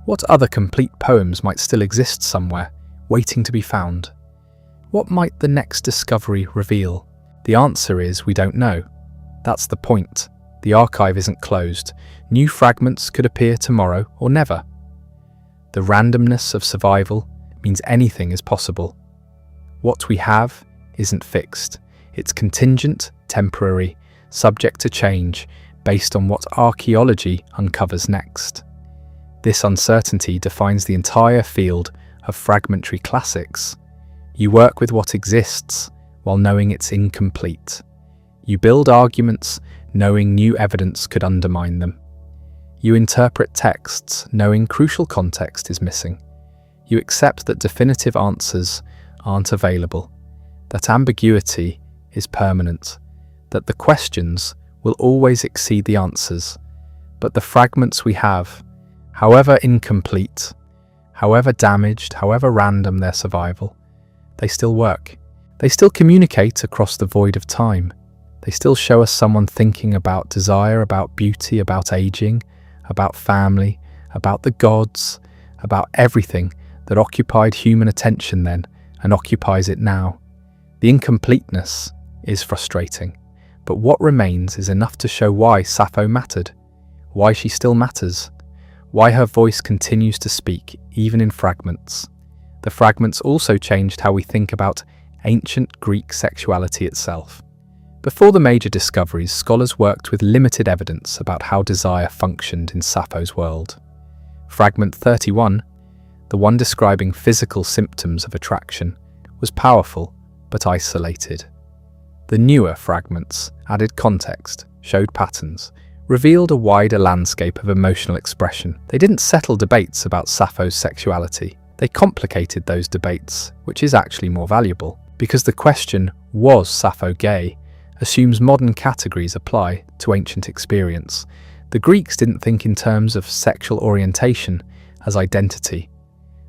what other complete poems might still exist somewhere, waiting to be found? What might the next discovery reveal? The answer is we don't know. That's the point. The archive isn't closed. New fragments could appear tomorrow or never. The randomness of survival means anything is possible. What we have isn't fixed. It's contingent, temporary, subject to change, based on what archaeology uncovers next. This uncertainty defines the entire field of fragmentary classics. You work with what exists while knowing it's incomplete. You build arguments knowing new evidence could undermine them. You interpret texts knowing crucial context is missing. You accept that definitive answers aren't available, that ambiguity is permanent, that the questions will always exceed the answers, but the fragments we have, however incomplete, however damaged, however random their survival, they still work. They still communicate across the void of time. They still show us someone thinking about desire, about beauty, about aging, about family, about the gods, about everything that occupied human attention then and occupies it now. The incompleteness is frustrating, but what remains is enough to show why Sappho mattered, why she still matters, why her voice continues to speak even in fragments. The fragments also changed how we think about ancient Greek sexuality itself. Before the major discoveries, scholars worked with limited evidence about how desire functioned in Sappho's world. Fragment 31, the one describing physical symptoms of attraction, was powerful but isolated. The newer fragments added context, showed patterns, revealed a wider landscape of emotional expression. They didn't settle debates about Sappho's sexuality. They complicated those debates, which is actually more valuable, because the question, was Sappho gay, assumes modern categories apply to ancient experience. The Greeks didn't think in terms of sexual orientation as identity.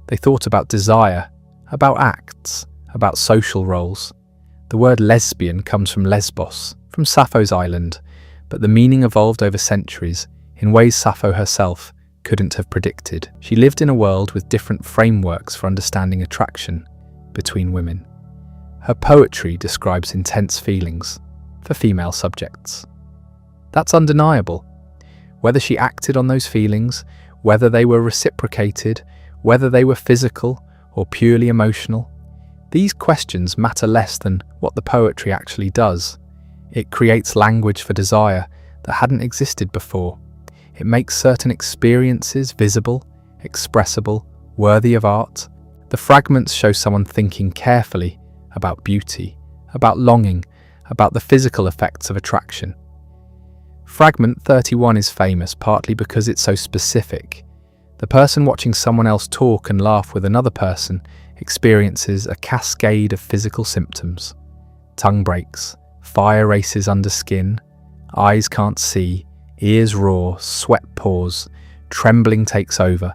They thought about desire, about acts, about social roles. The word lesbian comes from Lesbos, from Sappho's island, but the meaning evolved over centuries in ways Sappho herself couldn't have predicted. She lived in a world with different frameworks for understanding attraction between women. Her poetry describes intense feelings for female subjects. That's undeniable. Whether she acted on those feelings, whether they were reciprocated, whether they were physical or purely emotional, these questions matter less than what the poetry actually does. It creates language for desire that hadn't existed before. It makes certain experiences visible, expressible, worthy of art. The The fragments show someone thinking carefully about beauty, about longing, about the physical effects of attraction. Fragment 31 is famous partly because it's so specific. The person watching someone else talk and laugh with another person experiences a cascade of physical symptoms. Tongue breaks, fire races under skin, eyes can't see, ears roar, sweat pours, trembling takes over.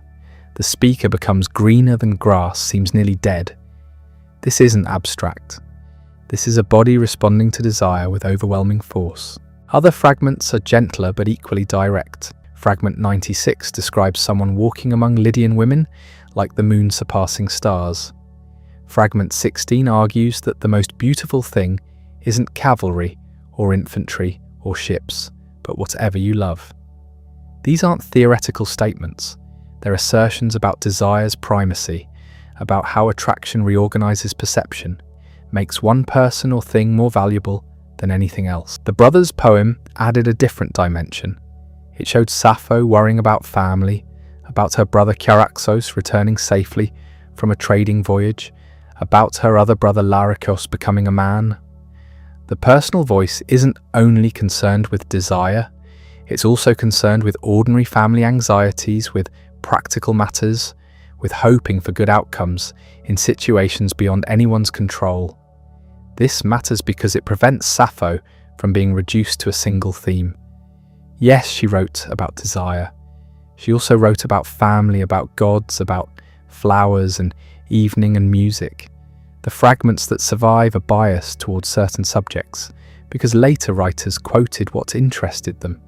The speaker becomes greener than grass, seems nearly dead. This isn't abstract. This is a body responding to desire with overwhelming force. Other fragments are gentler but equally direct. Fragment 96 describes someone walking among Lydian women like the moon surpassing stars. Fragment 16 argues that the most beautiful thing isn't cavalry or infantry or ships, but whatever you love. These aren't theoretical statements. They're assertions about desire's primacy, about how attraction reorganizes perception, makes one person or thing more valuable than anything else. The brothers' poem added a different dimension. It showed Sappho worrying about family, about her brother Thiasos returning safely from a trading voyage, about her other brother Lyrical becoming a man. The personal voice isn't only concerned with desire, it's also concerned with ordinary family anxieties, with practical matters, with hoping for good outcomes in situations beyond anyone's control. This matters because it prevents Sappho from being reduced to a single theme. Yes, she wrote about desire. She also wrote about family, about gods, about flowers and evening and music. The fragments that survive are biased towards certain subjects because later writers quoted what interested them.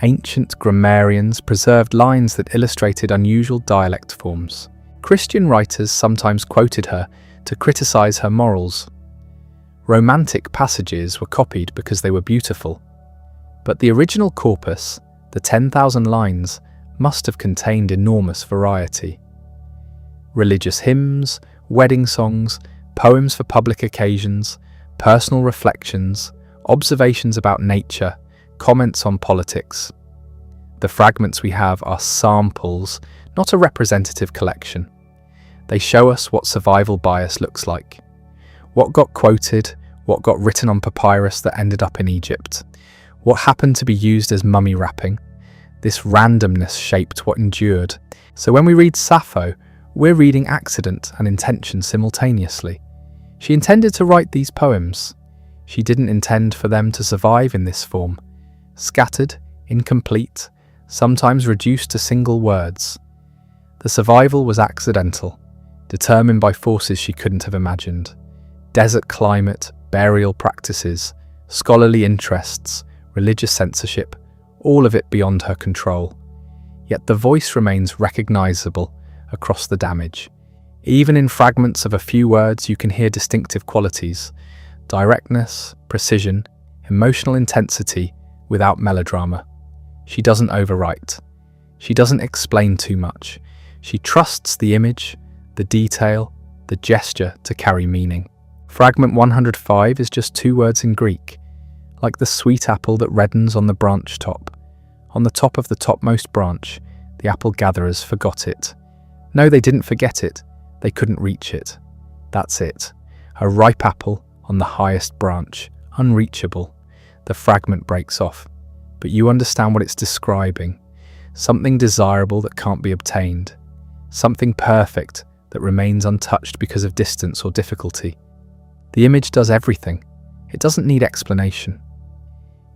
Ancient grammarians preserved lines that illustrated unusual dialect forms. Christian writers sometimes quoted her to criticize her morals. Romantic passages were copied because they were beautiful. But the original corpus, the 10,000 lines, must have contained enormous variety. Religious hymns, wedding songs, poems for public occasions, personal reflections, observations about nature, comments on politics. The fragments we have are samples, not a representative collection. They show us what survival bias looks like. What got quoted, what got written on papyrus that ended up in Egypt. What happened to be used as mummy wrapping. This randomness shaped what endured. So when we read Sappho, we're reading accident and intention simultaneously. She intended to write these poems. She didn't intend for them to survive in this form. Scattered, incomplete, sometimes reduced to single words. The survival was accidental, determined by forces she couldn't have imagined. Desert climate, burial practices, scholarly interests, religious censorship, all of it beyond her control. Yet the voice remains recognizable across the damage. Even in fragments of a few words, you can hear distinctive qualities: directness, precision, emotional intensity without melodrama. She doesn't overwrite. She doesn't explain too much. She trusts the image, the detail, the gesture to carry meaning. Fragment 105 is just 2 words in Greek, like the sweet apple that reddens on the branch top. On the top of the topmost branch, the apple gatherers forgot it. No, they didn't forget it. They couldn't reach it. That's it. A ripe apple on the highest branch, unreachable. The fragment breaks off. But you understand what it's describing. Something desirable that can't be obtained. Something perfect that remains untouched because of distance or difficulty. The image does everything. It doesn't need explanation.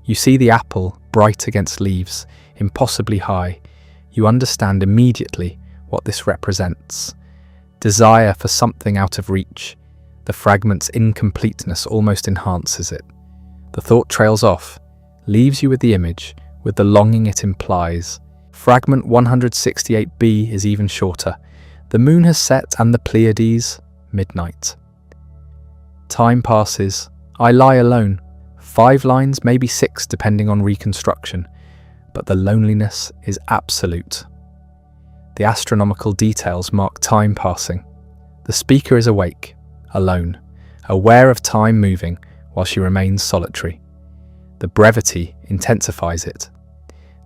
You see the apple bright against leaves, impossibly high. You understand immediately what this represents. Desire for something out of reach. The fragment's incompleteness almost enhances it. The thought trails off, leaves you with the image, with the longing it implies. Fragment 168b is even shorter. The moon has set and the Pleiades, midnight. Time passes. I lie alone. 5 lines, maybe 6 depending on reconstruction. But the loneliness is absolute. The astronomical details mark time passing. The speaker is awake, alone, aware of time moving while she remains solitary. The brevity intensifies it.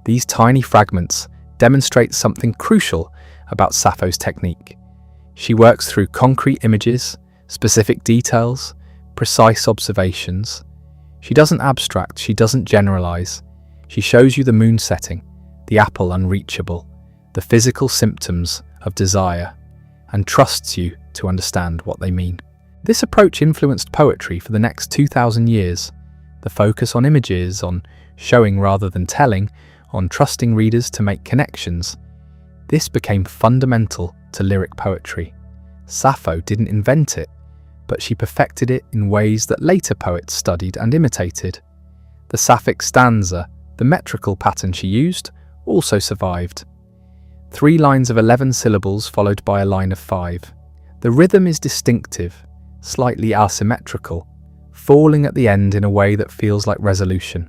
These tiny fragments demonstrate something crucial about Sappho's technique. She works through concrete images, specific details, precise observations. She doesn't abstract, she doesn't generalize. She shows you the moon setting, the apple unreachable, the physical symptoms of desire, and trusts you to understand what they mean. This approach influenced poetry for the next 2,000 years. The focus on images, on showing rather than telling, on trusting readers to make connections. This became fundamental to lyric poetry. Sappho didn't invent it, but she perfected it in ways that later poets studied and imitated. The Sapphic stanza, the metrical pattern she used, also survived. 3 lines of 11 syllables followed by a line of 5. The rhythm is distinctive, slightly asymmetrical, falling at the end in a way that feels like resolution.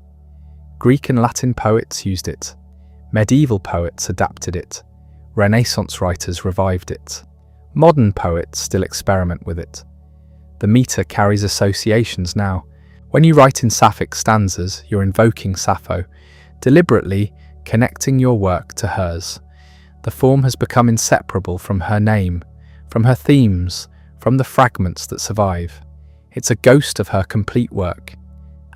Greek and Latin poets used it. Medieval poets adapted it. Renaissance writers revived it. Modern poets still experiment with it. The meter carries associations now. When you write in Sapphic stanzas, you're invoking Sappho, deliberately connecting your work to hers. The form has become inseparable from her name, from her themes, from the fragments that survive. It's a ghost of her complete work,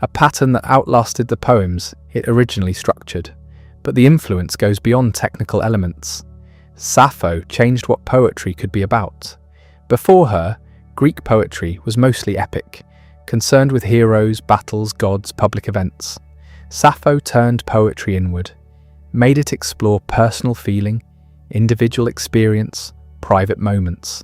a pattern that outlasted the poems it originally structured. But the influence goes beyond technical elements. Sappho changed what poetry could be about. Before her, Greek poetry was mostly epic, concerned with heroes, battles, gods, public events. Sappho turned poetry inward, made it explore personal feeling, individual experience, private moments.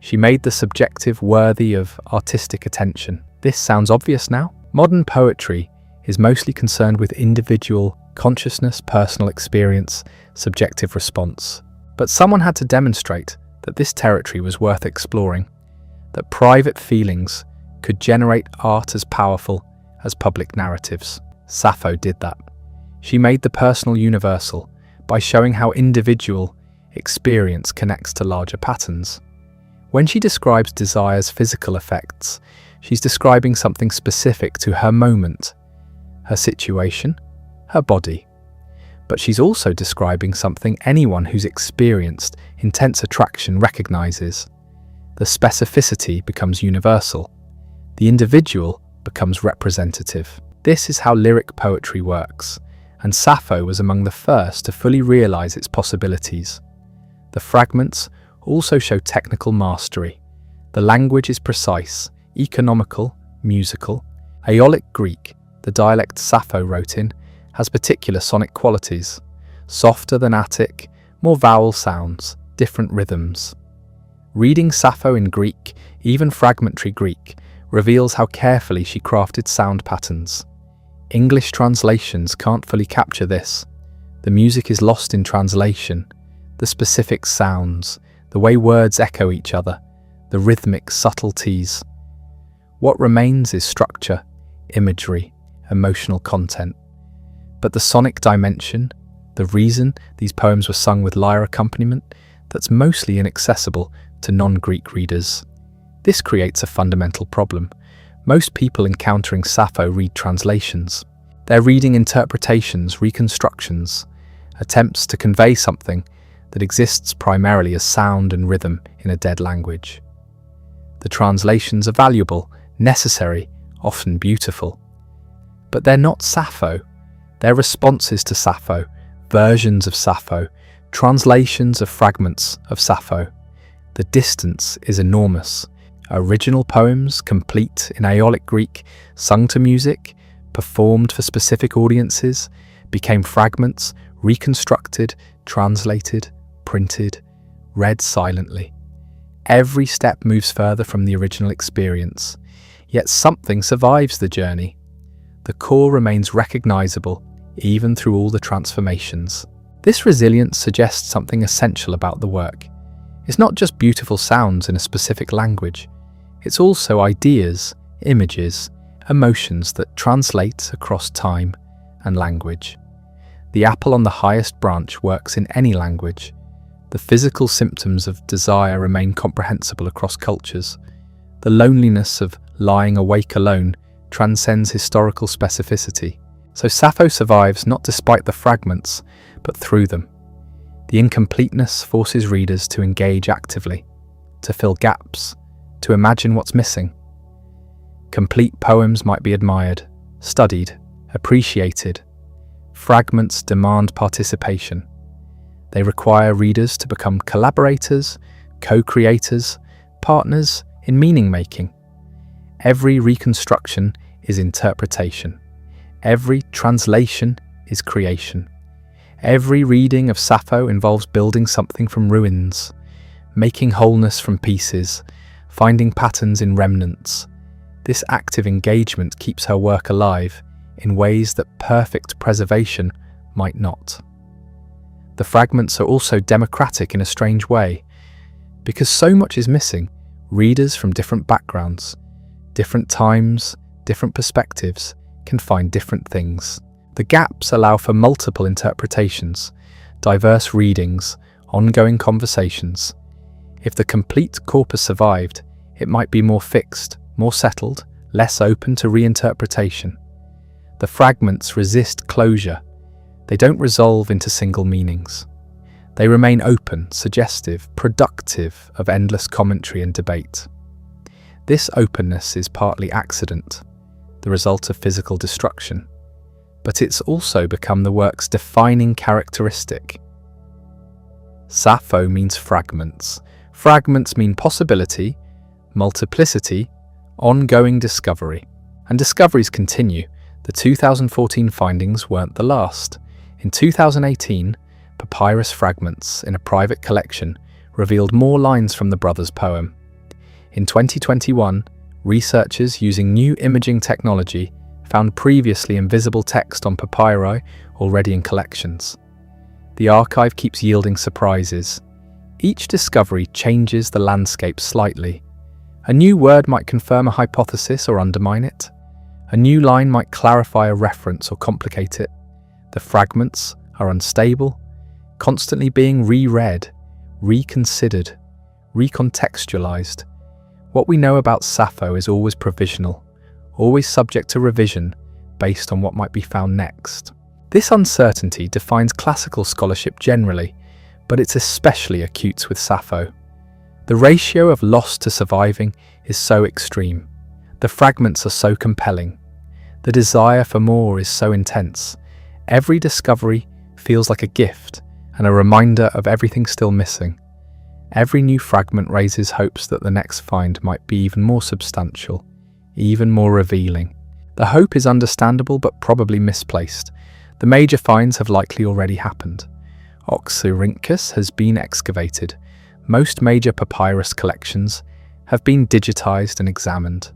She made the subjective worthy of artistic attention. This sounds obvious now. Modern poetry is mostly concerned with individual consciousness, personal experience, subjective response. But someone had to demonstrate that this territory was worth exploring, that private feelings could generate art as powerful as public narratives. Sappho did that. She made the personal universal by showing how individual experience connects to larger patterns. When she describes desire's physical effects, she's describing something specific to her moment, her situation, her body. But she's also describing something anyone who's experienced intense attraction recognizes. The specificity becomes universal. The individual becomes representative. This is how lyric poetry works, and Sappho was among the first to fully realize its possibilities. The fragments also show technical mastery. The language is precise, economical, musical. Aeolic Greek, the dialect Sappho wrote in, has particular sonic qualities, softer than Attic, more vowel sounds, different rhythms. Reading Sappho in Greek, even fragmentary Greek, reveals how carefully she crafted sound patterns. English translations can't fully capture this. The music is lost in translation, the specific sounds, the way words echo each other, the rhythmic subtleties. What remains is structure, imagery, emotional content. But the sonic dimension, the reason these poems were sung with lyre accompaniment, that's mostly inaccessible to non-Greek readers. This creates a fundamental problem. Most people encountering Sappho read translations. They're reading interpretations, reconstructions, attempts to convey something that exists primarily as sound and rhythm in a dead language. The translations are valuable, necessary, often beautiful. But they're not Sappho. They're responses to Sappho, versions of Sappho, translations of fragments of Sappho. The distance is enormous. Original poems, complete in Aeolic Greek, sung to music, performed for specific audiences, became fragments, reconstructed, translated, printed, read silently. Every step moves further from the original experience, yet something survives the journey. The core remains recognizable, even through all the transformations. This resilience suggests something essential about the work. It's not just beautiful sounds in a specific language. It's also ideas, images, emotions that translate across time and language. The apple on the highest branch works in any language. The physical symptoms of desire remain comprehensible across cultures. The loneliness of lying awake alone transcends historical specificity. So Sappho survives not despite the fragments, but through them. The incompleteness forces readers to engage actively, to fill gaps, to imagine what's missing. Complete poems might be admired, studied, appreciated. Fragments demand participation. They require readers to become collaborators, co-creators, partners in meaning-making. Every reconstruction is interpretation. Every translation is creation. Every reading of Sappho involves building something from ruins, making wholeness from pieces, finding patterns in remnants. This active engagement keeps her work alive in ways that perfect preservation might not. The fragments are also democratic in a strange way. Because so much is missing, readers from different backgrounds, different times, different perspectives can find different things. The gaps allow for multiple interpretations, diverse readings, ongoing conversations. If the complete corpus survived, it might be more fixed, more settled, less open to reinterpretation. The fragments resist closure. They don't resolve into single meanings. They remain open, suggestive, productive of endless commentary and debate. This openness is partly accident, the result of physical destruction, but it's also become the work's defining characteristic. Sappho means fragments. Fragments mean possibility, multiplicity, ongoing discovery. And discoveries continue. The 2014 findings weren't the last. In 2018, papyrus fragments in a private collection revealed more lines from the brothers' poem. In 2021, researchers using new imaging technology found previously invisible text on papyri already in collections. The archive keeps yielding surprises. Each discovery changes the landscape slightly. A new word might confirm a hypothesis or undermine it. A new line might clarify a reference or complicate it. The fragments are unstable, constantly being reread, reconsidered, recontextualized. What we know about Sappho is always provisional, always subject to revision based on what might be found next. This uncertainty defines classical scholarship generally, but it's especially acute with Sappho. The ratio of lost to surviving is so extreme. The fragments are so compelling. The desire for more is so intense. Every discovery feels like a gift and a reminder of everything still missing. Every new fragment raises hopes that the next find might be even more substantial, even more revealing. The hope is understandable but probably misplaced. The major finds have likely already happened. Oxyrhynchus has been excavated. Most major papyrus collections have been digitized and examined.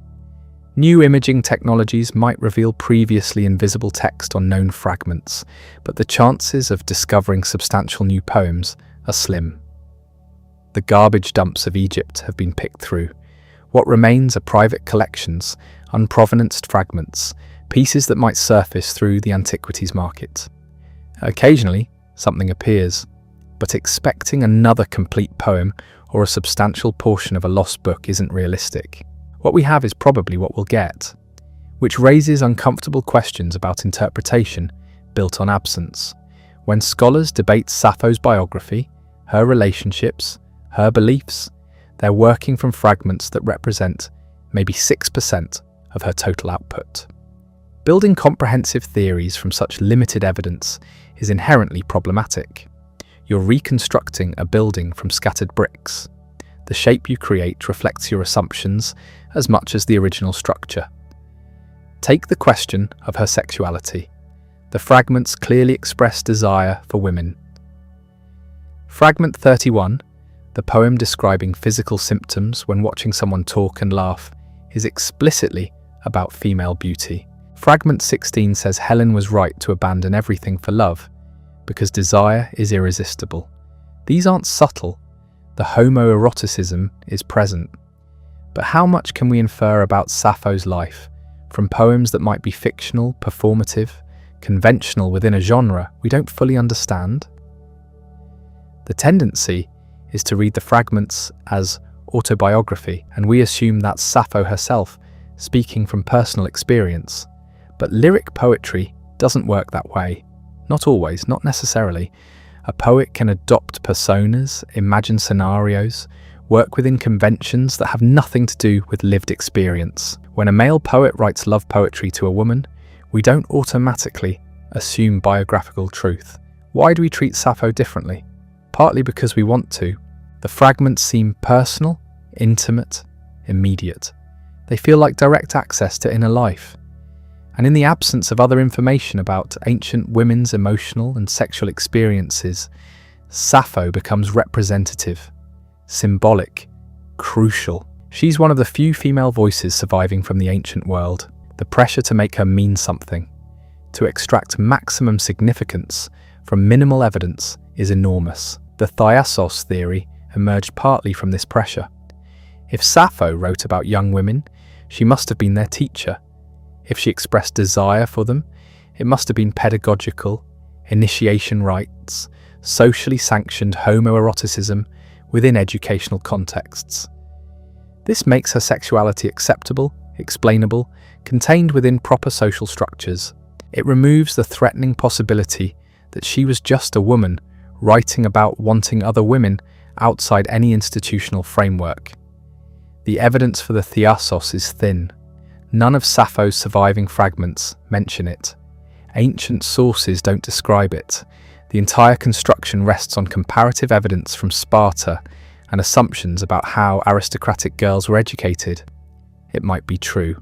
New imaging technologies might reveal previously invisible text on known fragments, but the chances of discovering substantial new poems are slim. The garbage dumps of Egypt have been picked through. What remains are private collections, unprovenanced fragments, pieces that might surface through the antiquities market. Occasionally, something appears, but expecting another complete poem or a substantial portion of a lost book isn't realistic. What we have is probably what we'll get, which raises uncomfortable questions about interpretation built on absence. When scholars debate Sappho's biography, her relationships, her beliefs, they're working from fragments that represent maybe 6% of her total output. Building comprehensive theories from such limited evidence is inherently problematic. You're reconstructing a building from scattered bricks. The shape you create reflects your assumptions as much as the original structure. Take the question of her sexuality. The fragments clearly express desire for women. Fragment 31, the poem describing physical symptoms when watching someone talk and laugh, is explicitly about female beauty. Fragment 16 says Helen was right to abandon everything for love, because desire is irresistible. These aren't subtle. The homoeroticism is present. But how much can we infer about Sappho's life from poems that might be fictional, performative, conventional within a genre we don't fully understand? The tendency is to read the fragments as autobiography, and we assume that's Sappho herself speaking from personal experience. But lyric poetry doesn't work that way. Not always, not necessarily. A poet can adopt personas, imagine scenarios, work within conventions that have nothing to do with lived experience. When a male poet writes love poetry to a woman, we don't automatically assume biographical truth. Why do we treat Sappho differently? Partly because we want to. The fragments seem personal, intimate, immediate. They feel like direct access to inner life. And in the absence of other information about ancient women's emotional and sexual experiences, Sappho becomes representative, symbolic, crucial. She's one of the few female voices surviving from the ancient world. The pressure to make her mean something, to extract maximum significance from minimal evidence, is enormous. The Thiasos theory emerged partly from this pressure. If Sappho wrote about young women, she must have been their teacher. If she expressed desire for them, it must have been pedagogical, initiation rites, socially sanctioned homoeroticism within educational contexts. This makes her sexuality acceptable, explainable, contained within proper social structures. It removes the threatening possibility that she was just a woman writing about wanting other women outside any institutional framework. The evidence for the Thiasos is thin. None of Sappho's surviving fragments mention it. Ancient sources don't describe it. The entire construction rests on comparative evidence from Sparta and assumptions about how aristocratic girls were educated. It might be true,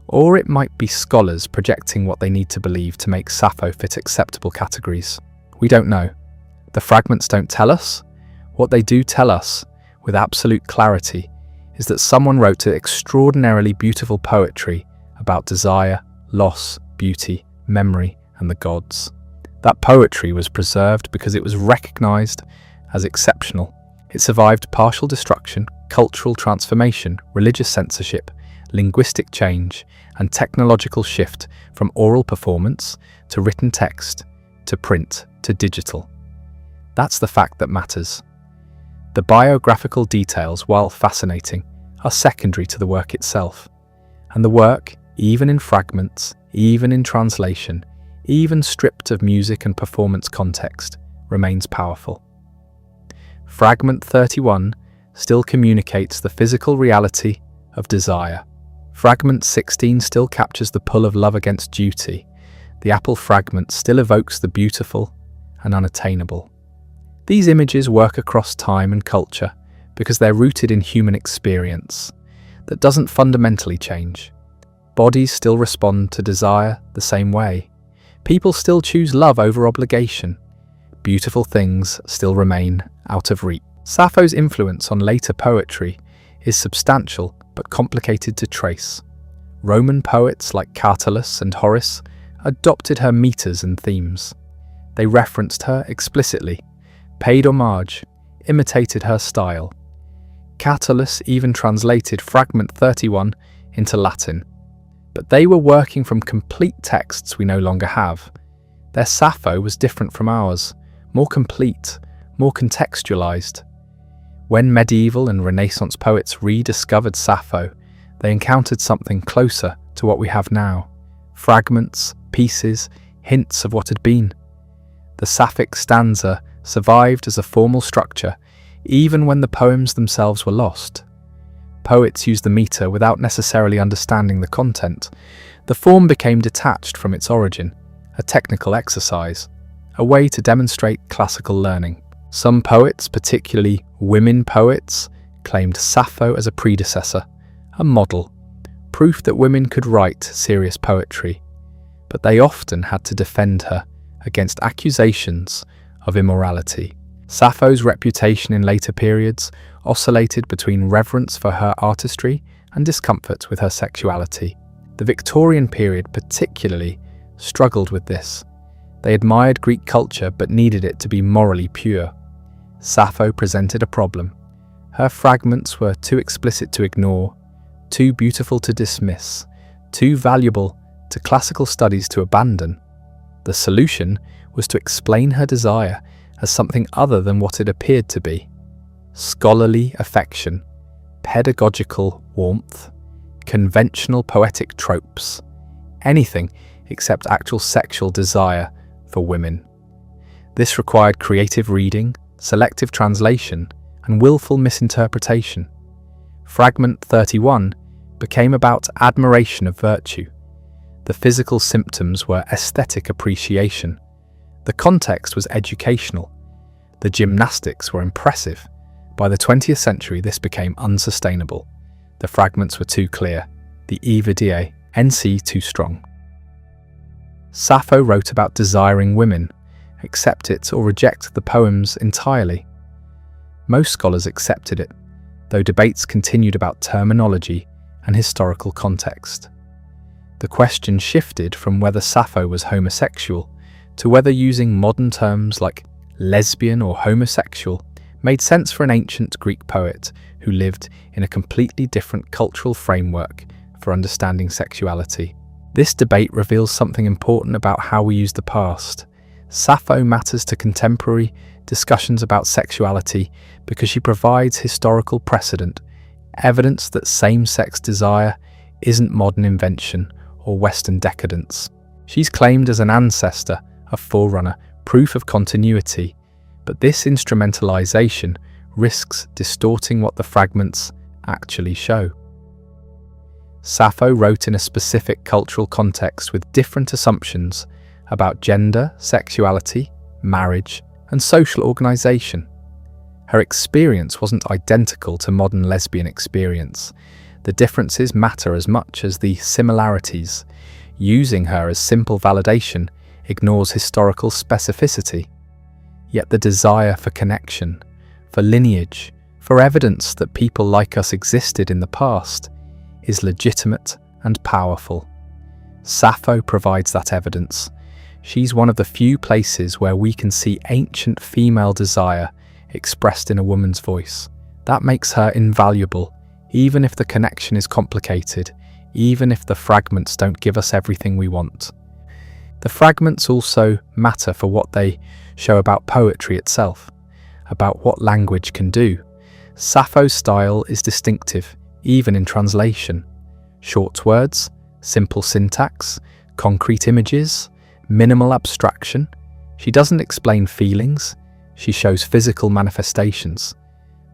or it might be scholars projecting what they need to believe to make Sappho fit acceptable categories. We don't know. The fragments don't tell us. What they do tell us, with absolute clarity, is that someone wrote extraordinarily beautiful poetry about desire, loss, beauty, memory, and the gods. That poetry was preserved because it was recognized as exceptional. It survived partial destruction, cultural transformation, religious censorship, linguistic change, and technological shift from oral performance to written text, to print, to digital. That's the fact that matters. The biographical details, while fascinating, are secondary to the work itself. And the work, even in fragments, even in translation, even stripped of music and performance context, remains powerful. Fragment 31 still communicates the physical reality of desire. Fragment 16 still captures the pull of love against duty. The apple fragment still evokes the beautiful and unattainable. These images work across time and culture because they're rooted in human experience that doesn't fundamentally change. Bodies still respond to desire the same way. People still choose love over obligation. Beautiful things still remain out of reach. Sappho's influence on later poetry is substantial but complicated to trace. Roman poets like Catullus and Horace adopted her meters and themes. They referenced her explicitly, paid homage, imitated her style. Catullus even translated Fragment 31 into Latin. But they were working from complete texts we no longer have. Their Sappho was different from ours, more complete, more contextualized. When medieval and Renaissance poets rediscovered Sappho, they encountered something closer to what we have now. Fragments, pieces, hints of what had been. The Sapphic stanza survived as a formal structure, even when the poems themselves were lost. Poets used the meter without necessarily understanding the content. The form became detached from its origin, a technical exercise, a way to demonstrate classical learning. Some poets, particularly women poets, claimed Sappho as a predecessor, a model, proof that women could write serious poetry, but they often had to defend her against accusations of immorality. Sappho's reputation in later periods oscillated between reverence for her artistry and discomfort with her sexuality. The Victorian period particularly struggled with this. They admired Greek culture but needed it to be morally pure. Sappho presented a problem. Her fragments were too explicit to ignore, too beautiful to dismiss, too valuable to classical studies to abandon. The solution was to explain her desire as something other than what it appeared to be. Scholarly affection, pedagogical warmth, conventional poetic tropes, anything except actual sexual desire for women. This required creative reading, selective translation, and willful misinterpretation. Fragment 31 became about admiration of virtue. The physical symptoms were aesthetic appreciation. The context was educational. The gymnastics were impressive. By the 20th century, this became unsustainable. The fragments were too clear. The Evidie, NC too strong. Sappho wrote about desiring women. Accept it or reject the poems entirely. Most scholars accepted it, though debates continued about terminology and historical context. The question shifted from whether Sappho was homosexual to whether using modern terms like lesbian or homosexual made sense for an ancient Greek poet who lived in a completely different cultural framework for understanding sexuality. This debate reveals something important about how we use the past. Sappho matters to contemporary discussions about sexuality because she provides historical precedent, evidence that same-sex desire isn't modern invention or Western decadence. She's claimed as an ancestor, a forerunner, proof of continuity, but this instrumentalization risks distorting what the fragments actually show. Sappho wrote in a specific cultural context with different assumptions about gender, sexuality, marriage, and social organization. Her experience wasn't identical to modern lesbian experience. The differences matter as much as the similarities. Using her as simple validation ignores historical specificity. Yet the desire for connection, for lineage, for evidence that people like us existed in the past is legitimate and powerful. Sappho provides that evidence. She's one of the few places where we can see ancient female desire expressed in a woman's voice. That makes her invaluable, even if the connection is complicated, even if the fragments don't give us everything we want. The fragments also matter for what they show about poetry itself, about what language can do. Sappho's style is distinctive, even in translation. Short words, simple syntax, concrete images, minimal abstraction. She doesn't explain feelings, she shows physical manifestations.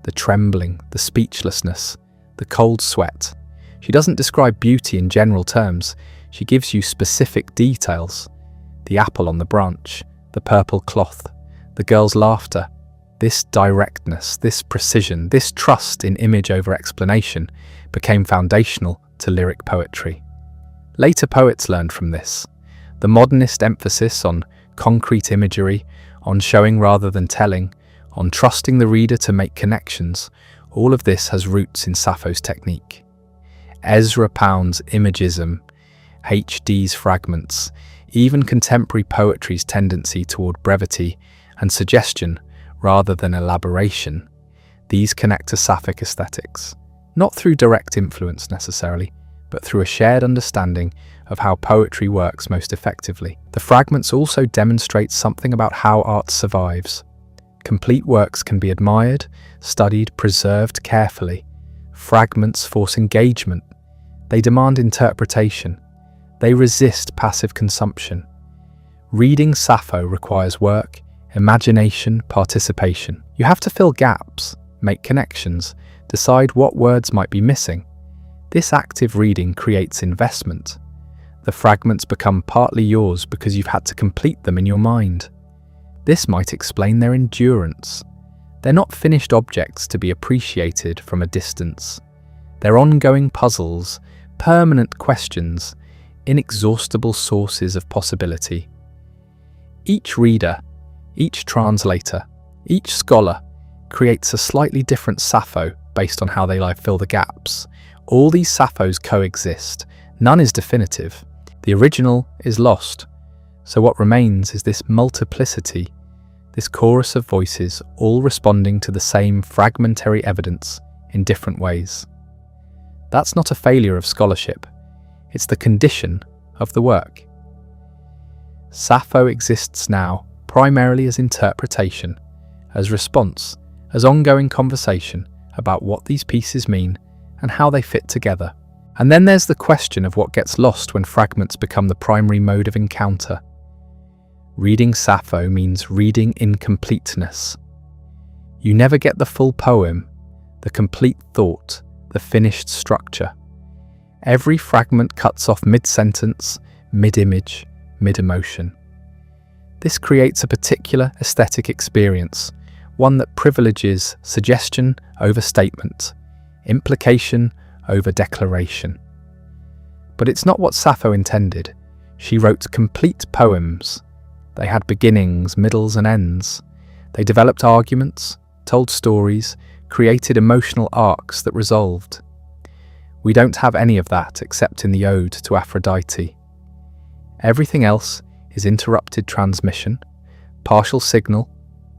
The trembling, the speechlessness, the cold sweat. She doesn't describe beauty in general terms, she gives you specific details. The apple on the branch, the purple cloth, the girl's laughter. This directness, this precision, this trust in image over explanation became foundational to lyric poetry. Later poets learned from this. The modernist emphasis on concrete imagery, on showing rather than telling, on trusting the reader to make connections, all of this has roots in Sappho's technique. Ezra Pound's imagism, H.D.'s fragments, even contemporary poetry's tendency toward brevity and suggestion rather than elaboration, these connect to Sapphic aesthetics, not through direct influence necessarily, but through a shared understanding of how poetry works most effectively. The fragments also demonstrate something about how art survives. Complete works can be admired, studied, preserved carefully. Fragments force engagement. They demand interpretation. They resist passive consumption. Reading Sappho requires work, imagination, participation. You have to fill gaps, make connections, decide what words might be missing. This active reading creates investment. The fragments become partly yours because you've had to complete them in your mind. This might explain their endurance. They're not finished objects to be appreciated from a distance. They're ongoing puzzles, permanent questions, inexhaustible sources of possibility. Each reader, each translator, each scholar creates a slightly different Sappho based on how they fill the gaps. All these Sapphos coexist. None is definitive. The original is lost. So what remains is this multiplicity, this chorus of voices all responding to the same fragmentary evidence in different ways. That's not a failure of scholarship. It's the condition of the work. Sappho exists now primarily as interpretation, as response, as ongoing conversation about what these pieces mean and how they fit together. And then there's the question of what gets lost when fragments become the primary mode of encounter. Reading Sappho means reading incompleteness. You never get the full poem, the complete thought, the finished structure. Every fragment cuts off mid-sentence, mid-image, mid-emotion. This creates a particular aesthetic experience, one that privileges suggestion over statement, implication over declaration. But it's not what Sappho intended. She wrote complete poems. They had beginnings, middles, and ends. They developed arguments, told stories, created emotional arcs that resolved. We don't have any of that except in the Ode to Aphrodite. Everything else is interrupted transmission, partial signal,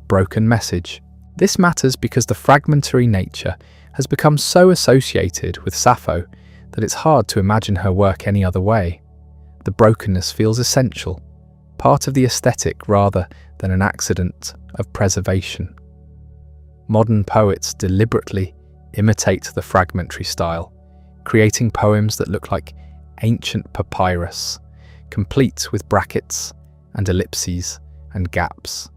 broken message. This matters because the fragmentary nature has become so associated with Sappho that it's hard to imagine her work any other way. The brokenness feels essential, part of the aesthetic rather than an accident of preservation. Modern poets deliberately imitate the fragmentary style, creating poems that look like ancient papyrus, complete with brackets and ellipses and gaps.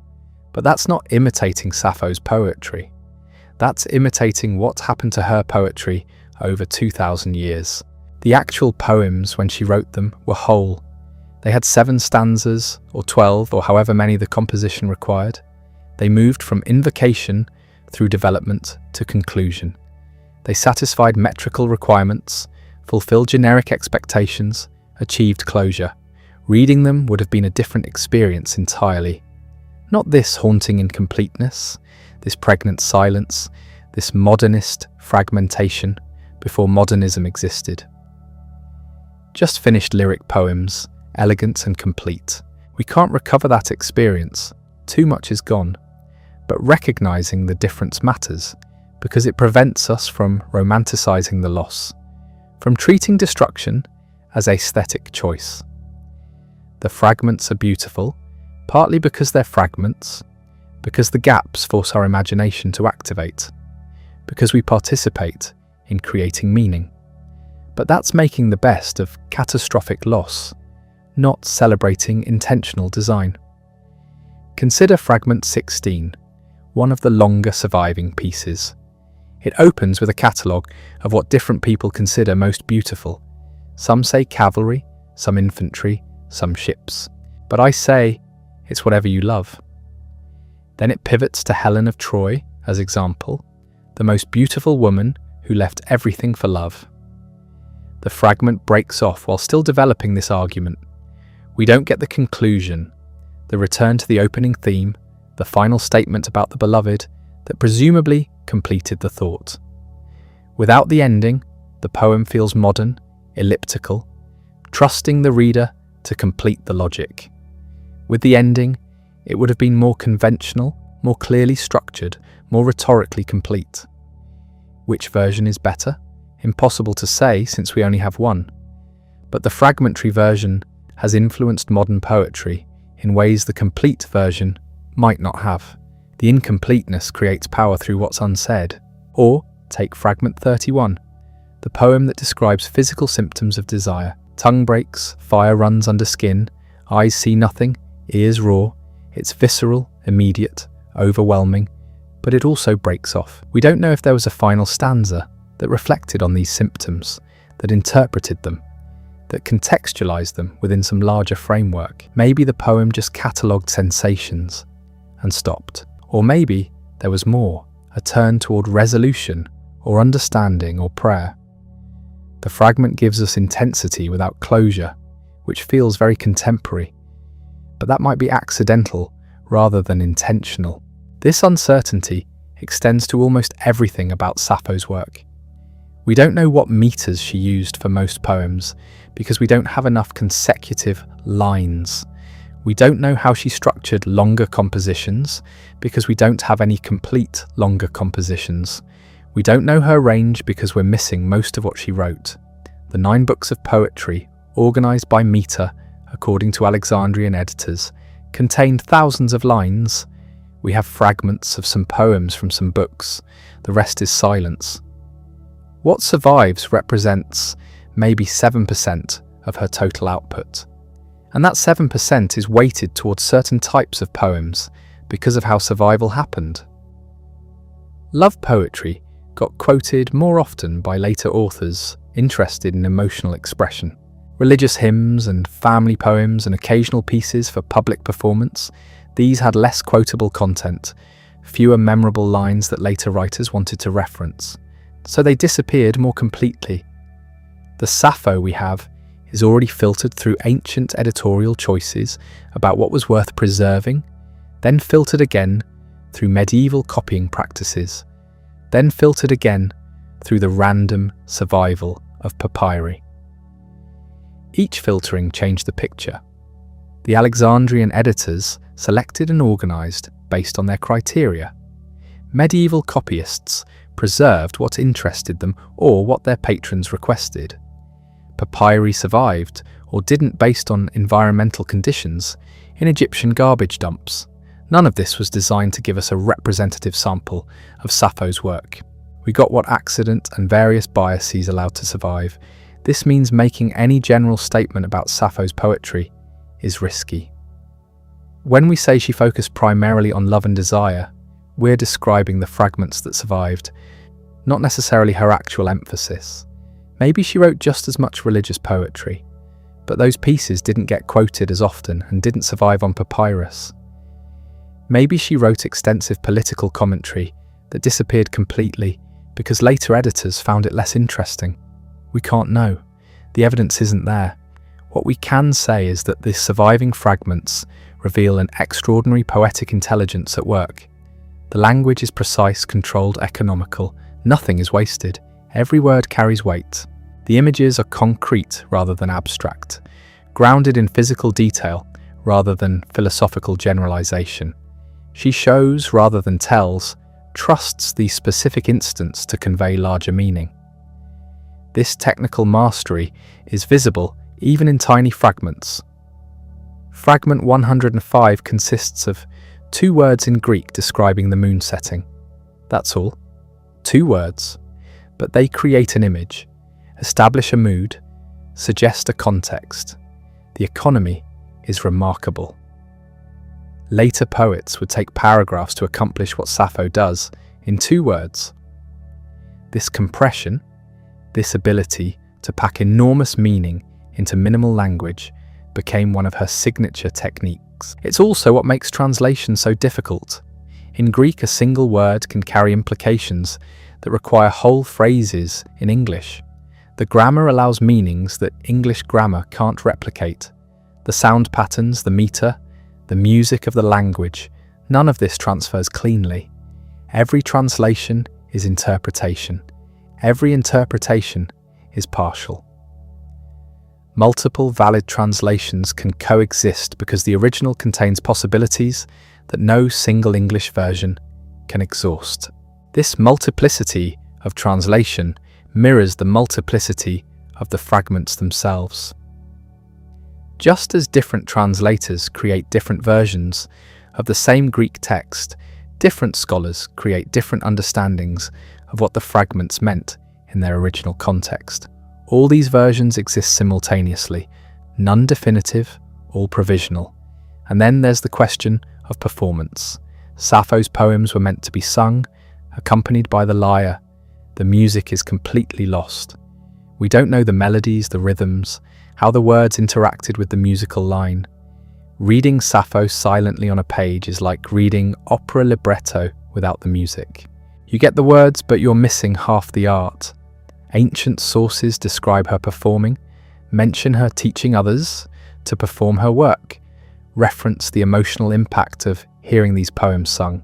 But that's not imitating Sappho's poetry. That's imitating what happened to her poetry over 2,000 years. The actual poems, when she wrote them, were whole. They had 7 stanzas, or 12, or however many the composition required. They moved from invocation through development to conclusion. They satisfied metrical requirements, fulfilled generic expectations, achieved closure. Reading them would have been a different experience entirely. Not this haunting incompleteness, this pregnant silence, this modernist fragmentation before modernism existed. Just finished lyric poems, elegant and complete. We can't recover that experience. Too much is gone. But recognizing the difference matters, because it prevents us from romanticizing the loss, from treating destruction as aesthetic choice. The fragments are beautiful, partly because they're fragments, because the gaps force our imagination to activate, because we participate in creating meaning. But that's making the best of catastrophic loss, not celebrating intentional design. Consider fragment 16, one of the longer surviving pieces. It opens with a catalogue of what different people consider most beautiful. Some say cavalry, some infantry, some ships. But I say, it's whatever you love. Then it pivots to Helen of Troy as example, the most beautiful woman who left everything for love. The fragment breaks off while still developing this argument. We don't get the conclusion, the return to the opening theme, the final statement about the beloved that presumably completed the thought. Without the ending, the poem feels modern, elliptical, trusting the reader to complete the logic. With the ending, it would have been more conventional, more clearly structured, more rhetorically complete. Which version is better? Impossible to say since we only have one. But the fragmentary version has influenced modern poetry in ways the complete version might not have. The incompleteness creates power through what's unsaid. Or, take fragment 31, the poem that describes physical symptoms of desire. Tongue breaks, fire runs under skin, eyes see nothing, ears roar. It's visceral, immediate, overwhelming, but it also breaks off. We don't know if there was a final stanza that reflected on these symptoms, that interpreted them, that contextualized them within some larger framework. Maybe the poem just catalogued sensations and stopped. Or maybe there was more, a turn toward resolution or understanding or prayer. The fragment gives us intensity without closure, which feels very contemporary, but that might be accidental rather than intentional. This uncertainty extends to almost everything about Sappho's work. We don't know what meters she used for most poems because we don't have enough consecutive lines. We don't know how she structured longer compositions because we don't have any complete longer compositions. We don't know her range because we're missing most of what she wrote. The 9 books of poetry, organized by meter according to Alexandrian editors, contained thousands of lines. We have fragments of some poems from some books. The rest is silence. What survives represents maybe 7% of her total output. And that 7% is weighted towards certain types of poems because of how survival happened. Love poetry got quoted more often by later authors interested in emotional expression. Religious hymns and family poems and occasional pieces for public performance, these had less quotable content, fewer memorable lines that later writers wanted to reference, so they disappeared more completely. The Sappho we have is already filtered through ancient editorial choices about what was worth preserving, then filtered again through medieval copying practices, then filtered again through the random survival of papyri. Each filtering changed the picture. The Alexandrian editors selected and organized based on their criteria. Medieval copyists preserved what interested them or what their patrons requested. Papyri survived or didn't based on environmental conditions in Egyptian garbage dumps. None of this was designed to give us a representative sample of Sappho's work. We got what accident and various biases allowed to survive. This means making any general statement about Sappho's poetry is risky. When we say she focused primarily on love and desire, we're describing the fragments that survived, not necessarily her actual emphasis. Maybe she wrote just as much religious poetry, but those pieces didn't get quoted as often and didn't survive on papyrus. Maybe she wrote extensive political commentary that disappeared completely because later editors found it less interesting. We can't know. The evidence isn't there. What we can say is that the surviving fragments reveal an extraordinary poetic intelligence at work. The language is precise, controlled, economical. Nothing is wasted. Every word carries weight. The images are concrete rather than abstract, grounded in physical detail rather than philosophical generalization. She shows rather than tells, trusts the specific instance to convey larger meaning. This technical mastery is visible even in tiny fragments. Fragment 105 consists of 2 words in Greek describing the moon setting. That's all. 2 words, but they create an image, establish a mood, suggest a context. The economy is remarkable. Later poets would take paragraphs to accomplish what Sappho does in 2 words. This compression, this ability to pack enormous meaning into minimal language became one of her signature techniques. It's also what makes translation so difficult. In Greek, a single word can carry implications that require whole phrases in English. The grammar allows meanings that English grammar can't replicate. The sound patterns, the meter, the music of the language, none of this transfers cleanly. Every translation is interpretation. Every interpretation is partial. Multiple valid translations can coexist because the original contains possibilities that no single English version can exhaust. This multiplicity of translation mirrors the multiplicity of the fragments themselves. Just as different translators create different versions of the same Greek text, different scholars create different understandings of what the fragments meant in their original context. All these versions exist simultaneously, none definitive, all provisional. And then there's the question of performance. Sappho's poems were meant to be sung, accompanied by the lyre. The music is completely lost. We don't know the melodies, the rhythms, how the words interacted with the musical line. Reading Sappho silently on a page is like reading opera libretto without the music. You get the words, but you're missing half the art. Ancient sources describe her performing, mention her teaching others to perform her work, reference the emotional impact of hearing these poems sung.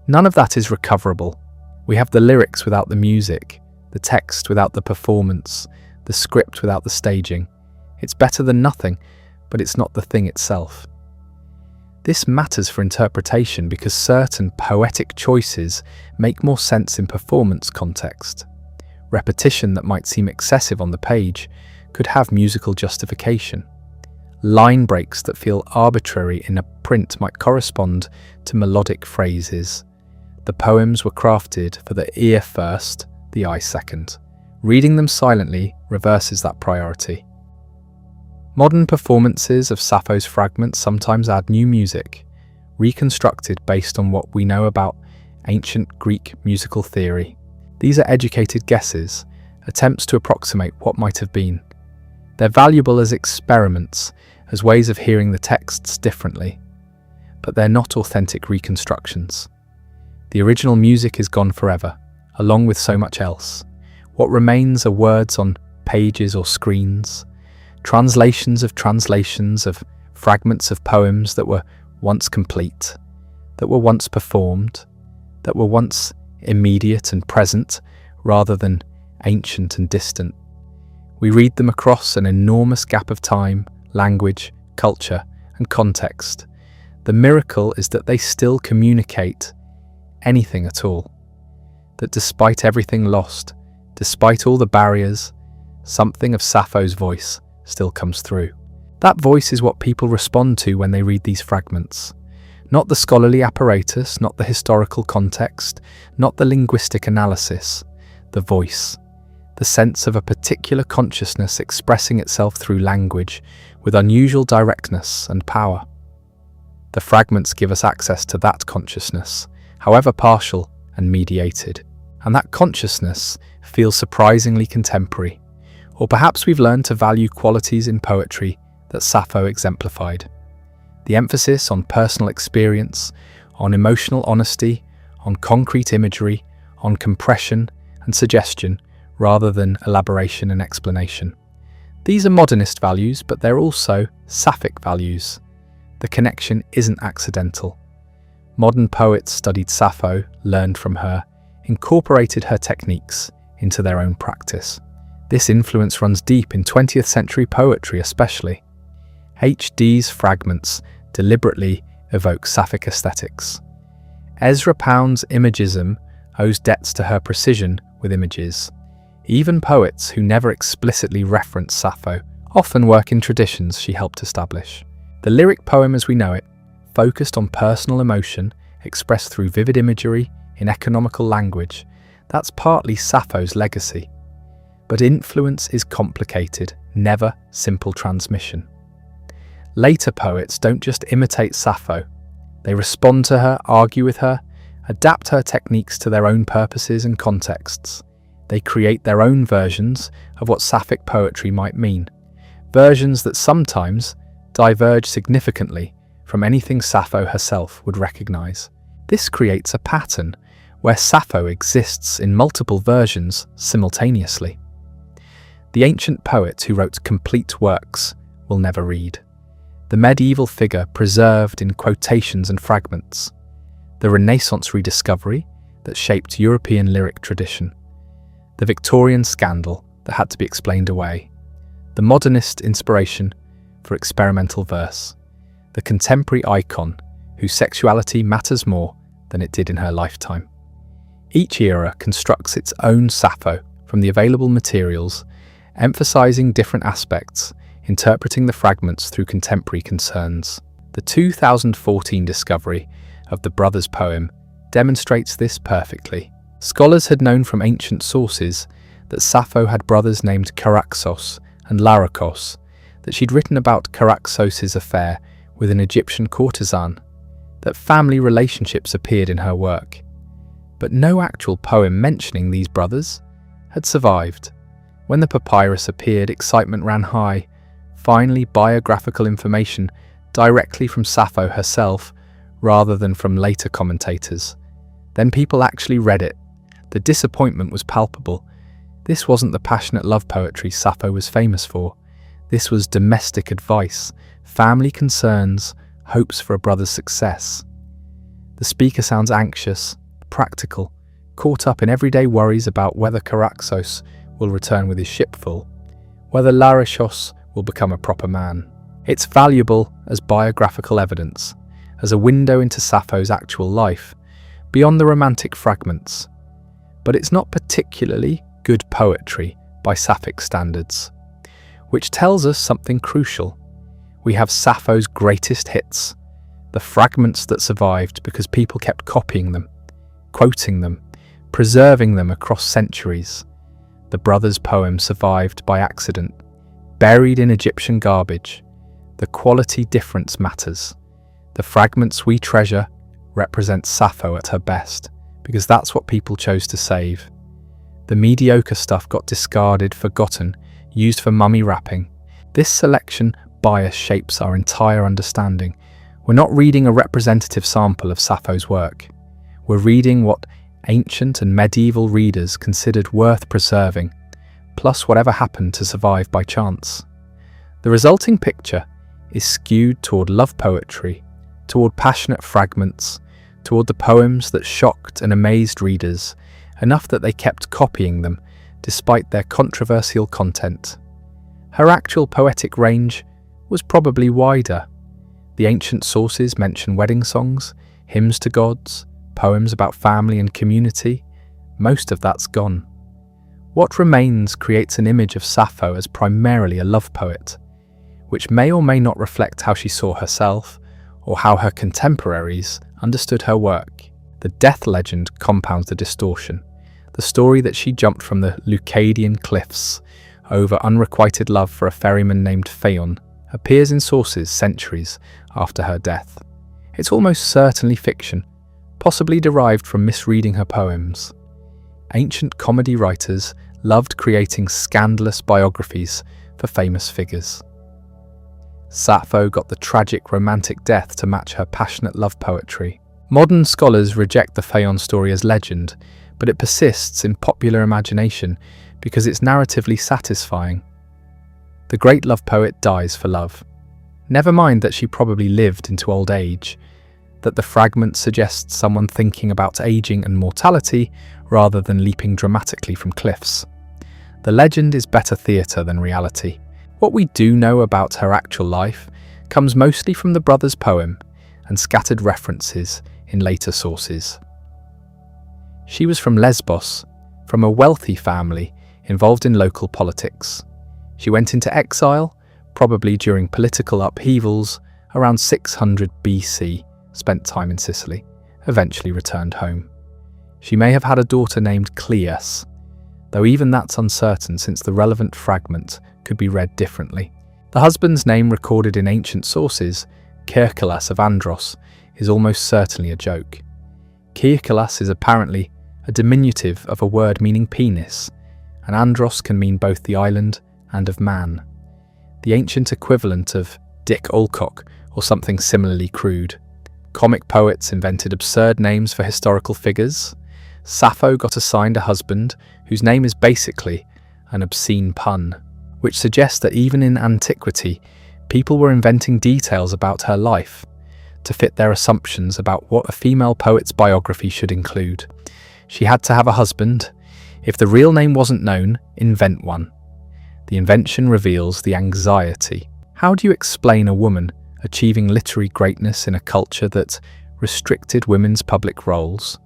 None of that is recoverable. We have the lyrics without the music, the text without the performance, the script without the staging. It's better than nothing, but it's not the thing itself. This matters for interpretation because certain poetic choices make more sense in performance context. Repetition that might seem excessive on the page could have musical justification. Line breaks that feel arbitrary in a print might correspond to melodic phrases. The poems were crafted for the ear first, the eye second. Reading them silently reverses that priority. Modern performances of Sappho's fragments sometimes add new music, reconstructed based on what we know about ancient Greek musical theory. These are educated guesses, attempts to approximate what might have been. They're valuable as experiments, as ways of hearing the texts differently, but they're not authentic reconstructions. The original music is gone forever, along with so much else. What remains are words on pages or screens, translations of fragments of poems that were once complete, that were once performed, that were once immediate and present rather than ancient and distant. We read them across an enormous gap of time, language, culture, and context. The miracle is that they still communicate anything at all. That despite everything lost, despite all the barriers, something of Sappho's voice still comes through. That voice is what people respond to when they read these fragments. Not the scholarly apparatus, not the historical context, not the linguistic analysis. The voice. The sense of a particular consciousness expressing itself through language with unusual directness and power. The fragments give us access to that consciousness, however partial and mediated. And that consciousness feels surprisingly contemporary. Or perhaps we've learned to value qualities in poetry that Sappho exemplified. The emphasis on personal experience, on emotional honesty, on concrete imagery, on compression and suggestion, rather than elaboration and explanation. These are modernist values, but they're also Sapphic values. The connection isn't accidental. Modern poets studied Sappho, learned from her, incorporated her techniques into their own practice. This influence runs deep in 20th century poetry especially. H.D.'s fragments deliberately evoke Sapphic aesthetics. Ezra Pound's imagism owes debts to her precision with images. Even poets who never explicitly reference Sappho often work in traditions she helped establish. The lyric poem as we know it, focused on personal emotion, expressed through vivid imagery in economical language, that's partly Sappho's legacy. But influence is complicated, never simple transmission. Later poets don't just imitate Sappho. They respond to her, argue with her, adapt her techniques to their own purposes and contexts. They create their own versions of what Sapphic poetry might mean, versions that sometimes diverge significantly from anything Sappho herself would recognize. This creates a pattern where Sappho exists in multiple versions simultaneously. The ancient poet who wrote complete works will never read. The medieval figure preserved in quotations and fragments. The Renaissance rediscovery that shaped European lyric tradition. The Victorian scandal that had to be explained away. The modernist inspiration for experimental verse. The contemporary icon whose sexuality matters more than it did in her lifetime. Each era constructs its own Sappho from the available materials, emphasizing different aspects, interpreting the fragments through contemporary concerns. The 2014 discovery of the brothers' poem demonstrates this perfectly. Scholars had known from ancient sources that Sappho had brothers named Charaxos and Larikos, that she'd written about Charaxos' affair with an Egyptian courtesan, that family relationships appeared in her work. But no actual poem mentioning these brothers had survived. When the papyrus appeared, excitement ran high. Finally, biographical information directly from Sappho herself, rather than from later commentators. Then people actually read it. The disappointment was palpable. This wasn't the passionate love poetry Sappho was famous for. This was domestic advice, family concerns, hopes for a brother's success. The speaker sounds anxious, practical, caught up in everyday worries about whether Charaxos will return with his ship full, whether Larishos will become a proper man. It's valuable as biographical evidence, as a window into Sappho's actual life, beyond the romantic fragments. But it's not particularly good poetry by Sapphic standards, which tells us something crucial. We have Sappho's greatest hits, the fragments that survived because people kept copying them, quoting them, preserving them across centuries. The brothers' poem survived by accident, buried in Egyptian garbage. The quality difference matters. The fragments we treasure represent Sappho at her best, because that's what people chose to save. The mediocre stuff got discarded, forgotten, used for mummy wrapping. This selection bias shapes our entire understanding. We're not reading a representative sample of Sappho's work. We're reading what ancient and medieval readers considered worth preserving, plus whatever happened to survive by chance. The resulting picture is skewed toward love poetry, toward passionate fragments, toward the poems that shocked and amazed readers, enough that they kept copying them despite their controversial content. Her actual poetic range was probably wider. The ancient sources mention wedding songs, hymns to gods, poems about family and community. Most of that's gone. What remains creates an image of Sappho as primarily a love poet, which may or may not reflect how she saw herself or how her contemporaries understood her work. The death legend compounds the distortion. The story that she jumped from the Leucadian cliffs over unrequited love for a ferryman named Faeon appears in sources centuries after her death. It's almost certainly fiction, possibly derived from misreading her poems. Ancient comedy writers loved creating scandalous biographies for famous figures. Sappho got the tragic romantic death to match her passionate love poetry. Modern scholars reject the Faeon story as legend, but it persists in popular imagination because it's narratively satisfying. The great love poet dies for love. Never mind that she probably lived into old age, that the fragment suggests someone thinking about aging and mortality rather than leaping dramatically from cliffs. The legend is better theatre than reality. What we do know about her actual life comes mostly from the brothers' poem and scattered references in later sources. She was from Lesbos, from a wealthy family involved in local politics. She went into exile, probably during political upheavals, around 600 BC, spent time in Sicily, eventually returned home. She may have had a daughter named Cleas, though even that's uncertain since the relevant fragment could be read differently. The husband's name recorded in ancient sources, Kirkilas of Andros, is almost certainly a joke. Kirkilas is apparently a diminutive of a word meaning penis, and Andros can mean both the island and of man. The ancient equivalent of Dick Olcock or something similarly crude. Comic poets invented absurd names for historical figures. Sappho got assigned a husband whose name is basically an obscene pun, which suggests that even in antiquity, people were inventing details about her life to fit their assumptions about what a female poet's biography should include. She had to have a husband. If the real name wasn't known, invent one. The invention reveals the anxiety. How do you explain a woman achieving literary greatness in a culture that restricted women's public roles?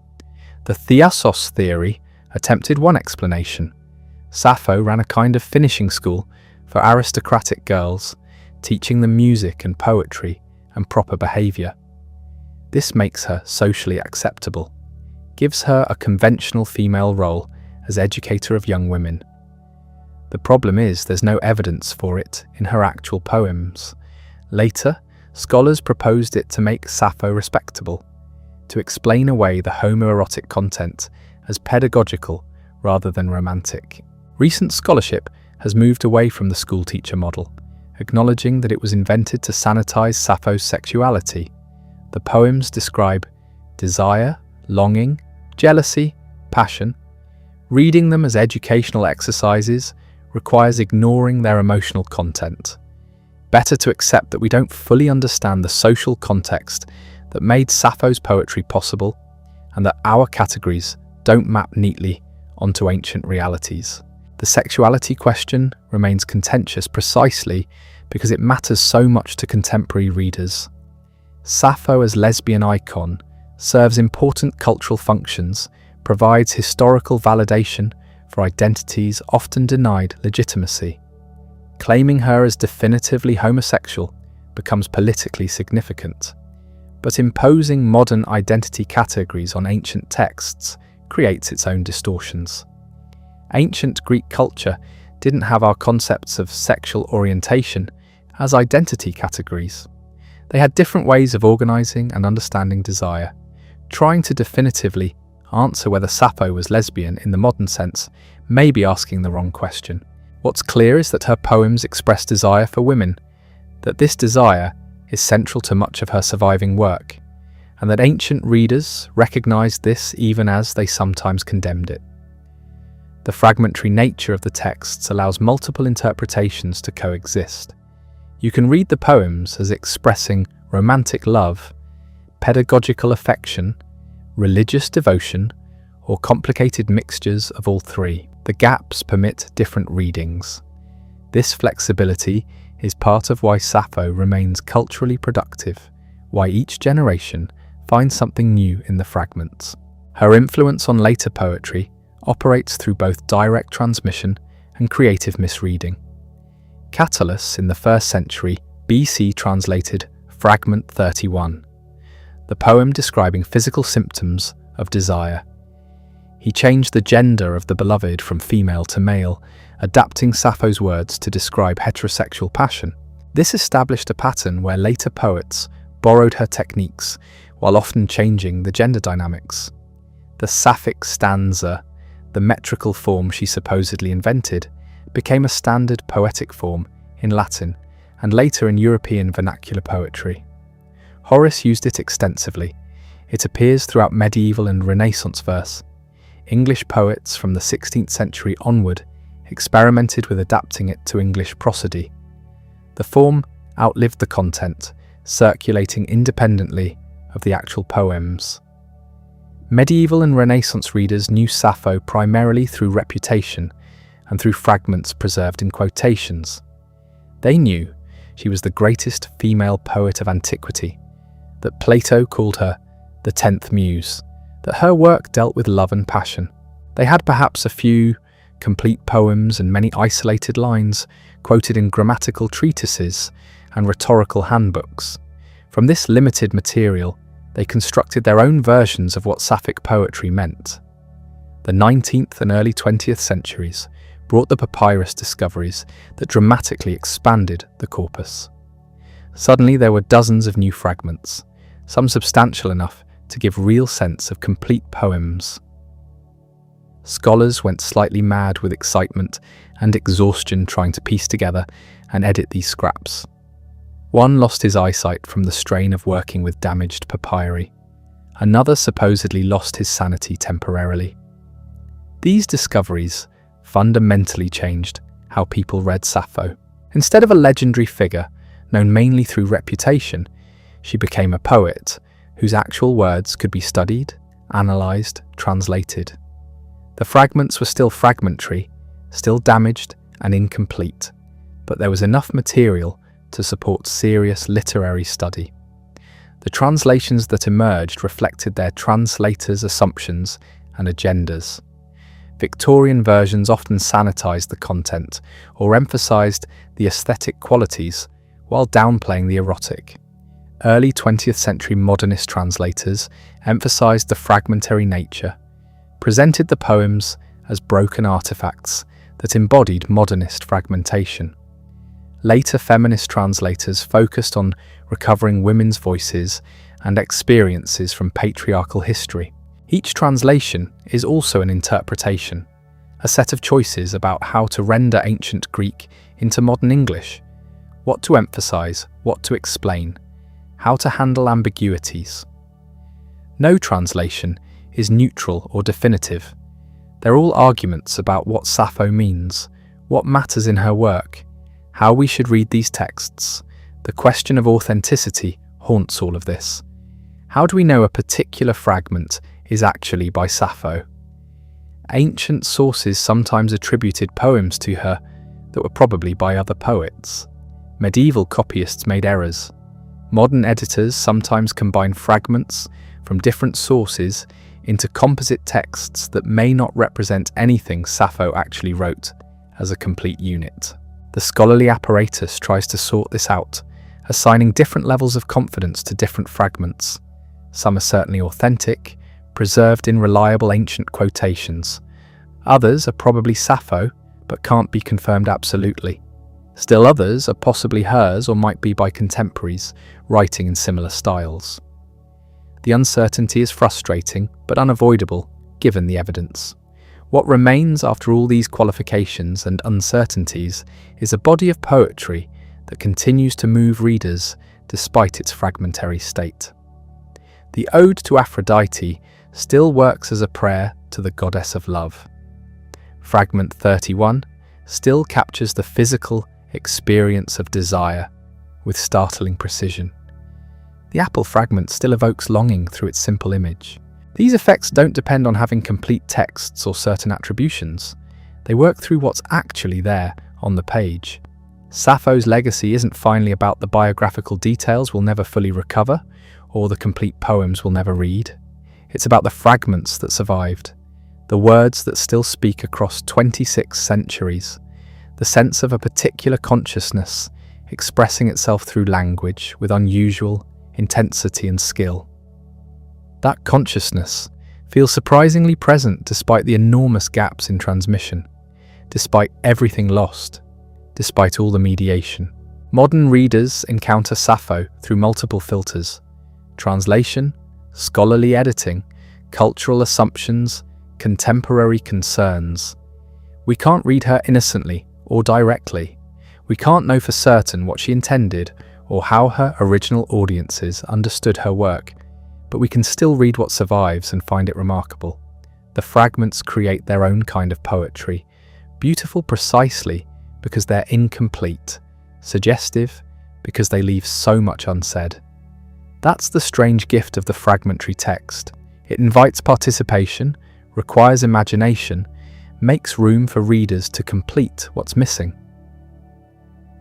The Thiasos theory attempted one explanation. Sappho ran a kind of finishing school for aristocratic girls, teaching them music and poetry and proper behaviour. This makes her socially acceptable, gives her a conventional female role as educator of young women. The problem is there's no evidence for it in her actual poems. Later, scholars proposed it to make Sappho respectable, to explain away the homoerotic content as pedagogical rather than romantic. Recent scholarship has moved away from the schoolteacher model, acknowledging that it was invented to sanitize Sappho's sexuality. The poems describe desire, longing, jealousy, passion. Reading them as educational exercises requires ignoring their emotional content. Better to accept that we don't fully understand the social context that made Sappho's poetry possible, and that our categories don't map neatly onto ancient realities. The sexuality question remains contentious precisely because it matters so much to contemporary readers. Sappho as lesbian icon serves important cultural functions, provides historical validation for identities often denied legitimacy. Claiming her as definitively homosexual becomes politically significant. But imposing modern identity categories on ancient texts creates its own distortions. Ancient Greek culture didn't have our concepts of sexual orientation as identity categories. They had different ways of organizing and understanding desire. Trying to definitively answer whether Sappho was lesbian in the modern sense may be asking the wrong question. What's clear is that her poems express desire for women, that this desire is central to much of her surviving work, and that ancient readers recognized this even as they sometimes condemned it. The fragmentary nature of the texts allows multiple interpretations to coexist. You can read the poems as expressing romantic love, pedagogical affection, religious devotion, or complicated mixtures of all three. The gaps permit different readings. This flexibility is part of why Sappho remains culturally productive, why each generation finds something new in the fragments. Her influence on later poetry operates through both direct transmission and creative misreading. Catullus in the 1st century BC translated Fragment 31, the poem describing physical symptoms of desire. He changed the gender of the beloved from female to male, adapting Sappho's words to describe heterosexual passion. This established a pattern where later poets borrowed her techniques while often changing the gender dynamics. The Sapphic stanza, the metrical form she supposedly invented, became a standard poetic form in Latin and later in European vernacular poetry. Horace used it extensively. It appears throughout medieval and Renaissance verse. English poets from the 16th century onward experimented with adapting it to English prosody. The form outlived the content, circulating independently of the actual poems. Medieval and Renaissance readers knew Sappho primarily through reputation and through fragments preserved in quotations. They knew she was the greatest female poet of antiquity, that Plato called her the 10th muse, that her work dealt with love and passion. They had perhaps a few complete poems and many isolated lines quoted in grammatical treatises and rhetorical handbooks. From this limited material, they constructed their own versions of what Sapphic poetry meant. The 19th and early 20th centuries brought the papyrus discoveries that dramatically expanded the corpus. Suddenly there were dozens of new fragments, some substantial enough to give real sense of complete poems. Scholars went slightly mad with excitement and exhaustion trying to piece together and edit these scraps. One lost his eyesight from the strain of working with damaged papyri. Another supposedly lost his sanity temporarily. These discoveries fundamentally changed how people read Sappho. Instead of a legendary figure known mainly through reputation, she became a poet whose actual words could be studied, analysed, translated. The fragments were still fragmentary, still damaged and incomplete, but there was enough material to support serious literary study. The translations that emerged reflected their translators' assumptions and agendas. Victorian versions often sanitized the content or emphasized the aesthetic qualities while downplaying the erotic. Early 20th century modernist translators emphasized the fragmentary nature, presented the poems as broken artifacts that embodied modernist fragmentation. Later feminist translators focused on recovering women's voices and experiences from patriarchal history. Each translation is also an interpretation, a set of choices about how to render ancient Greek into modern English, what to emphasize, what to explain, how to handle ambiguities. No translation is neutral or definitive. They're all arguments about what Sappho means, what matters in her work, how we should read these texts. The question of authenticity haunts all of this. How do we know a particular fragment is actually by Sappho? Ancient sources sometimes attributed poems to her that were probably by other poets. Medieval copyists made errors. Modern editors sometimes combine fragments from different sources into composite texts that may not represent anything Sappho actually wrote as a complete unit. The scholarly apparatus tries to sort this out, assigning different levels of confidence to different fragments. Some are certainly authentic, preserved in reliable ancient quotations. Others are probably Sappho, but can't be confirmed absolutely. Still others are possibly hers or might be by contemporaries writing in similar styles. The uncertainty is frustrating but unavoidable given the evidence. What remains after all these qualifications and uncertainties is a body of poetry that continues to move readers despite its fragmentary state. The Ode to Aphrodite still works as a prayer to the goddess of love. Fragment 31 still captures the physical experience of desire with startling precision. The apple fragment still evokes longing through its simple image. These effects don't depend on having complete texts or certain attributions. They work through what's actually there on the page. Sappho's legacy isn't finally about the biographical details we'll never fully recover or the complete poems we'll never read. It's about the fragments that survived, the words that still speak across 26 centuries, the sense of a particular consciousness expressing itself through language with unusual intensity and skill. That consciousness feels surprisingly present despite the enormous gaps in transmission, despite everything lost, despite all the mediation. Modern readers encounter Sappho through multiple filters: translation, scholarly editing, cultural assumptions, contemporary concerns. We can't read her innocently or directly. We can't know for certain what she intended or how her original audiences understood her work, but we can still read what survives and find it remarkable. The fragments create their own kind of poetry, beautiful precisely because they're incomplete, suggestive because they leave so much unsaid. That's the strange gift of the fragmentary text. It invites participation, requires imagination, makes room for readers to complete what's missing.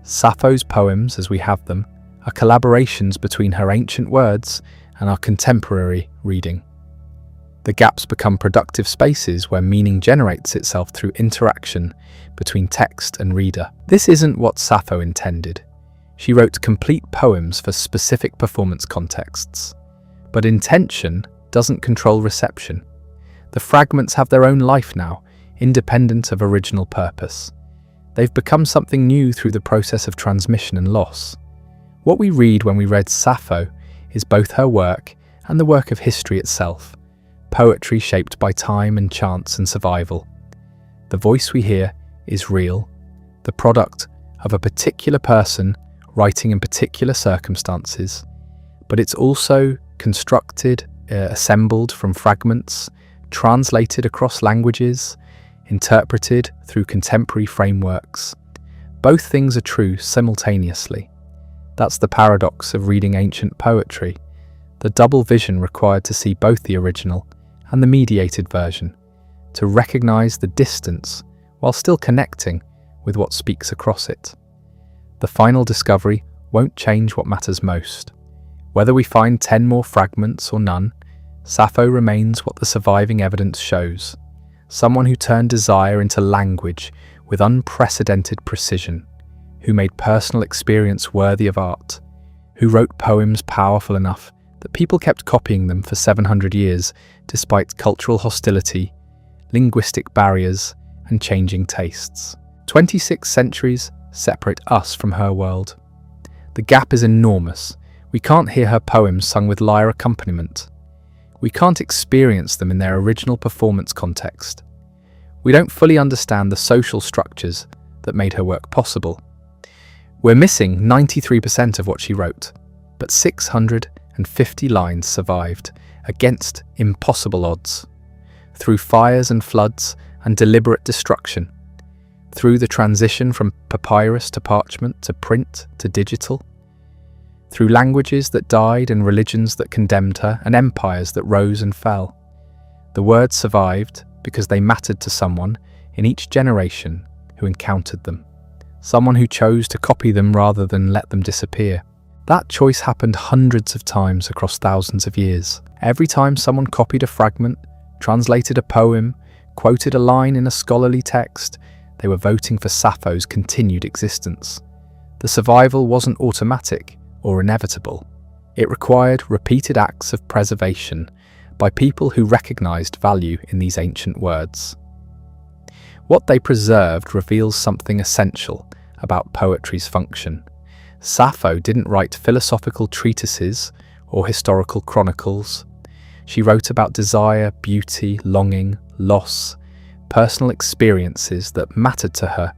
Sappho's poems, as we have them, are collaborations between her ancient words and our contemporary reading. The gaps become productive spaces where meaning generates itself through interaction between text and reader. This isn't what Sappho intended. She wrote complete poems for specific performance contexts. But intention doesn't control reception. The fragments have their own life now, independent of original purpose. They've become something new through the process of transmission and loss. What we read when we read Sappho is both her work and the work of history itself, poetry shaped by time and chance and survival. The voice we hear is real, the product of a particular person writing in particular circumstances, but it's also constructed, assembled from fragments, translated across languages, interpreted through contemporary frameworks. Both things are true simultaneously. That's the paradox of reading ancient poetry, the double vision required to see both the original and the mediated version, to recognize the distance while still connecting with what speaks across it. The final discovery won't change what matters most. Whether we find 10 more fragments or none, Sappho remains what the surviving evidence shows: someone who turned desire into language with unprecedented precision, who made personal experience worthy of art, who wrote poems powerful enough that people kept copying them for 700 years despite cultural hostility, linguistic barriers, and changing tastes. 26 centuries separate us from her world. The gap is enormous. We can't hear her poems sung with lyre accompaniment. We can't experience them in their original performance context. We don't fully understand the social structures that made her work possible. We're missing 93% of what she wrote, but 650 lines survived against impossible odds, through fires and floods and deliberate destruction, through the transition from papyrus to parchment to print to digital, through languages that died and religions that condemned her and empires that rose and fell. The words survived because they mattered to someone in each generation who encountered them, someone who chose to copy them rather than let them disappear. That choice happened hundreds of times across thousands of years. Every time someone copied a fragment, translated a poem, quoted a line in a scholarly text, they were voting for Sappho's continued existence. The survival wasn't automatic or inevitable. It required repeated acts of preservation by people who recognized value in these ancient words. What they preserved reveals something essential about poetry's function. Sappho didn't write philosophical treatises or historical chronicles. She wrote about desire, beauty, longing, loss, personal experiences that mattered to her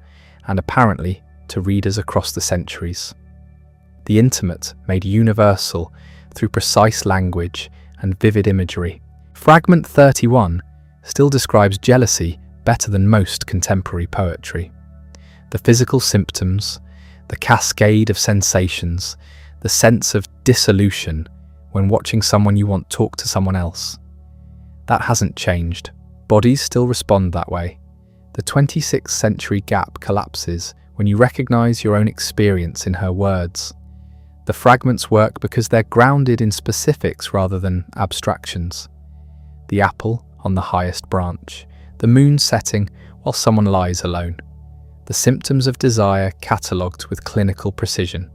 and apparently to readers across the centuries. The intimate made universal through precise language and vivid imagery. Fragment 31 still describes jealousy better than most contemporary poetry. The physical symptoms, the cascade of sensations, the sense of dissolution when watching someone you want talk to someone else. That hasn't changed. Bodies still respond that way. The 26th century gap collapses when you recognize your own experience in her words. The fragments work because they're grounded in specifics rather than abstractions. The apple on the highest branch, the moon setting while someone lies alone. The symptoms of desire catalogued with clinical precision.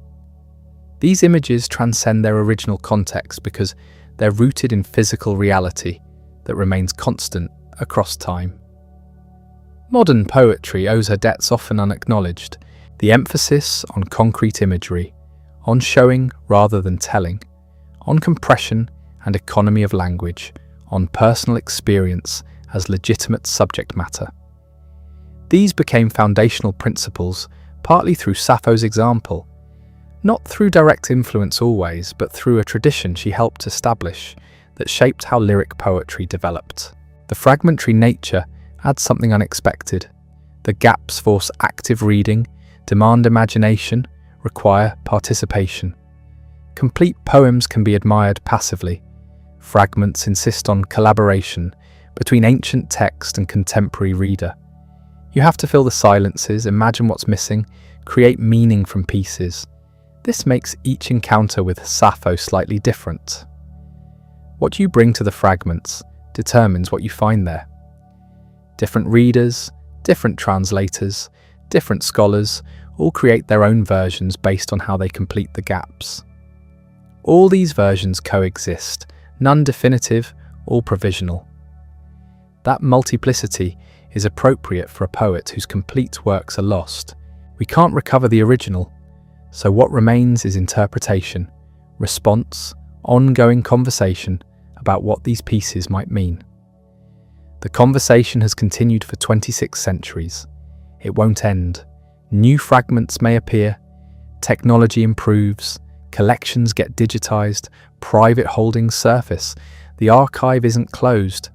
These images transcend their original context because they're rooted in physical reality that remains constant across time. Modern poetry owes her debts often unacknowledged. The emphasis on concrete imagery, on showing rather than telling, on compression and economy of language, on personal experience as legitimate subject matter. These became foundational principles partly through Sappho's example, not through direct influence always, but through a tradition she helped establish that shaped how lyric poetry developed. The fragmentary nature adds something unexpected. The gaps force active reading, demand imagination, require participation. Complete poems can be admired passively. Fragments insist on collaboration between ancient text and contemporary reader. You have to fill the silences, imagine what's missing, create meaning from pieces. This makes each encounter with Sappho slightly different. What you bring to the fragments determines what you find there. Different readers, different translators, different scholars all create their own versions based on how they complete the gaps. All these versions coexist, none definitive, all provisional. That multiplicity is appropriate for a poet whose complete works are lost. We can't recover the original, so what remains is interpretation, response, ongoing conversation about what these pieces might mean. The conversation has continued for 26 centuries. It won't end. New fragments may appear, technology improves, collections get digitized, private holdings surface. The archive isn't closed,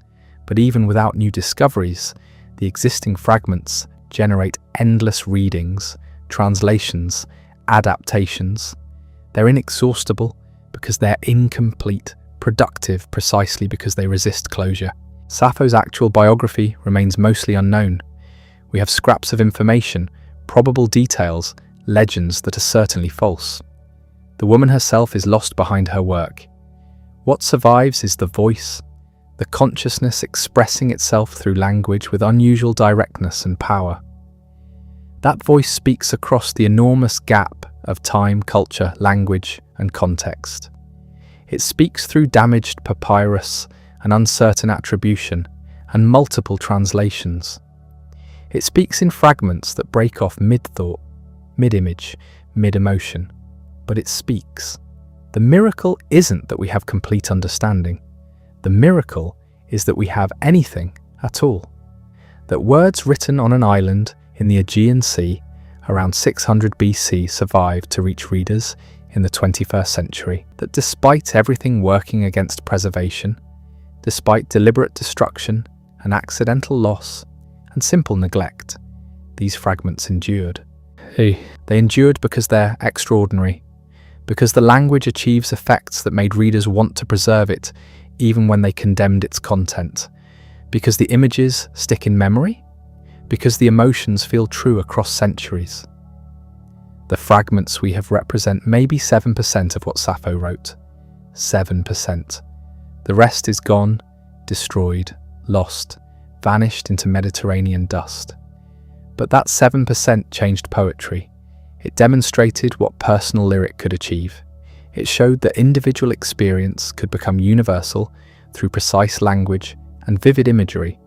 but even without new discoveries, the existing fragments generate endless readings, translations, adaptations. They're inexhaustible because they're incomplete, productive precisely because they resist closure. Sappho's actual biography remains mostly unknown. We have scraps of information, probable details, legends that are certainly false. The woman herself is lost behind her work. What survives is the voice, the consciousness expressing itself through language with unusual directness and power. That voice speaks across the enormous gap of time, culture, language, and context. It speaks through damaged papyrus and uncertain attribution and multiple translations. It speaks in fragments that break off mid-thought, mid-image, mid-emotion, but it speaks. The miracle isn't that we have complete understanding. The miracle is that we have anything at all. That words written on an island in the Aegean Sea around 600 BC survived to reach readers in the 21st century. That despite everything working against preservation, despite deliberate destruction and accidental loss and simple neglect, these fragments endured. They endured because they're extraordinary, because the language achieves effects that made readers want to preserve it even when they condemned its content, because the images stick in memory, because the emotions feel true across centuries. The fragments we have represent maybe 7% of what Sappho wrote. 7%. The rest is gone, destroyed, lost, vanished into Mediterranean dust. But that 7% changed poetry. It demonstrated what personal lyric could achieve. It showed that individual experience could become universal through precise language and vivid imagery.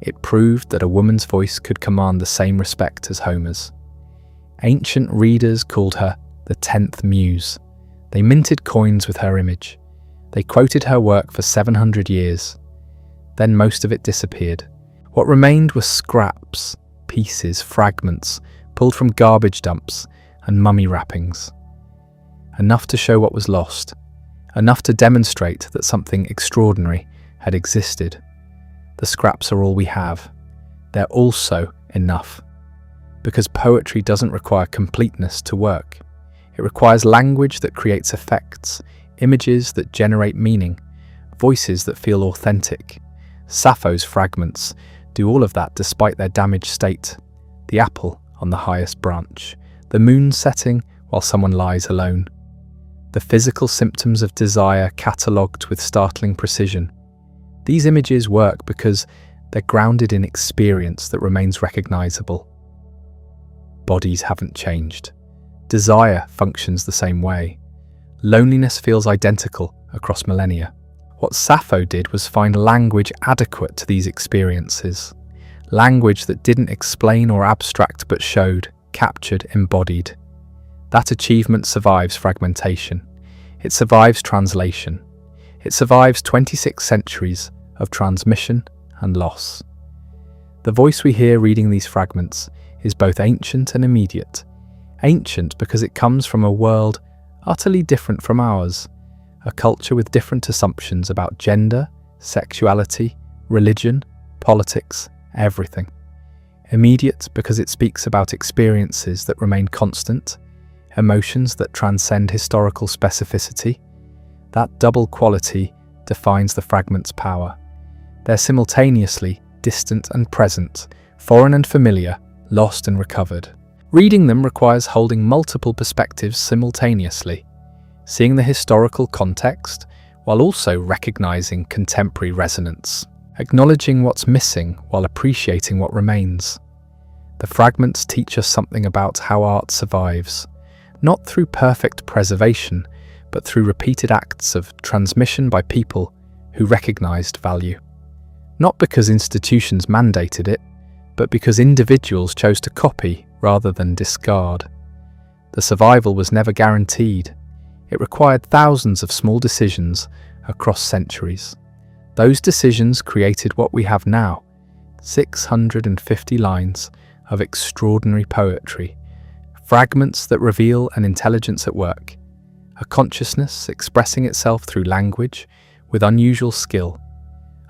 It proved that a woman's voice could command the same respect as Homer's. Ancient readers called her the 10th Muse. They minted coins with her image. They quoted her work for 700 years. Then most of it disappeared. What remained were scraps, pieces, fragments, pulled from garbage dumps and mummy wrappings. Enough to show what was lost, enough to demonstrate that something extraordinary had existed. The scraps are all we have. They're also enough. Because poetry doesn't require completeness to work. It requires language that creates effects, images that generate meaning, voices that feel authentic. Sappho's fragments do all of that despite their damaged state. The apple on the highest branch, the moon setting while someone lies alone. The physical symptoms of desire catalogued with startling precision. These images work because they're grounded in experience that remains recognizable. Bodies haven't changed. Desire functions the same way. Loneliness feels identical across millennia. What Sappho did was find language adequate to these experiences. Language that didn't explain or abstract but showed, captured, embodied. That achievement survives fragmentation. It survives translation. It survives 26 centuries of transmission and loss. The voice we hear reading these fragments is both ancient and immediate. Ancient because it comes from a world utterly different from ours, a culture with different assumptions about gender, sexuality, religion, politics, everything. Immediate because it speaks about experiences that remain constant, emotions that transcend historical specificity. That double quality defines the fragment's power. They're simultaneously distant and present, foreign and familiar, lost and recovered. Reading them requires holding multiple perspectives simultaneously, seeing the historical context while also recognizing contemporary resonance, acknowledging what's missing while appreciating what remains. The fragments teach us something about how art survives, not through perfect preservation, but through repeated acts of transmission by people who recognized value. Not because institutions mandated it, but because individuals chose to copy rather than discard. The survival was never guaranteed. It required thousands of small decisions across centuries. Those decisions created what we have now, 650 lines of extraordinary poetry, fragments that reveal an intelligence at work, a consciousness expressing itself through language with unusual skill,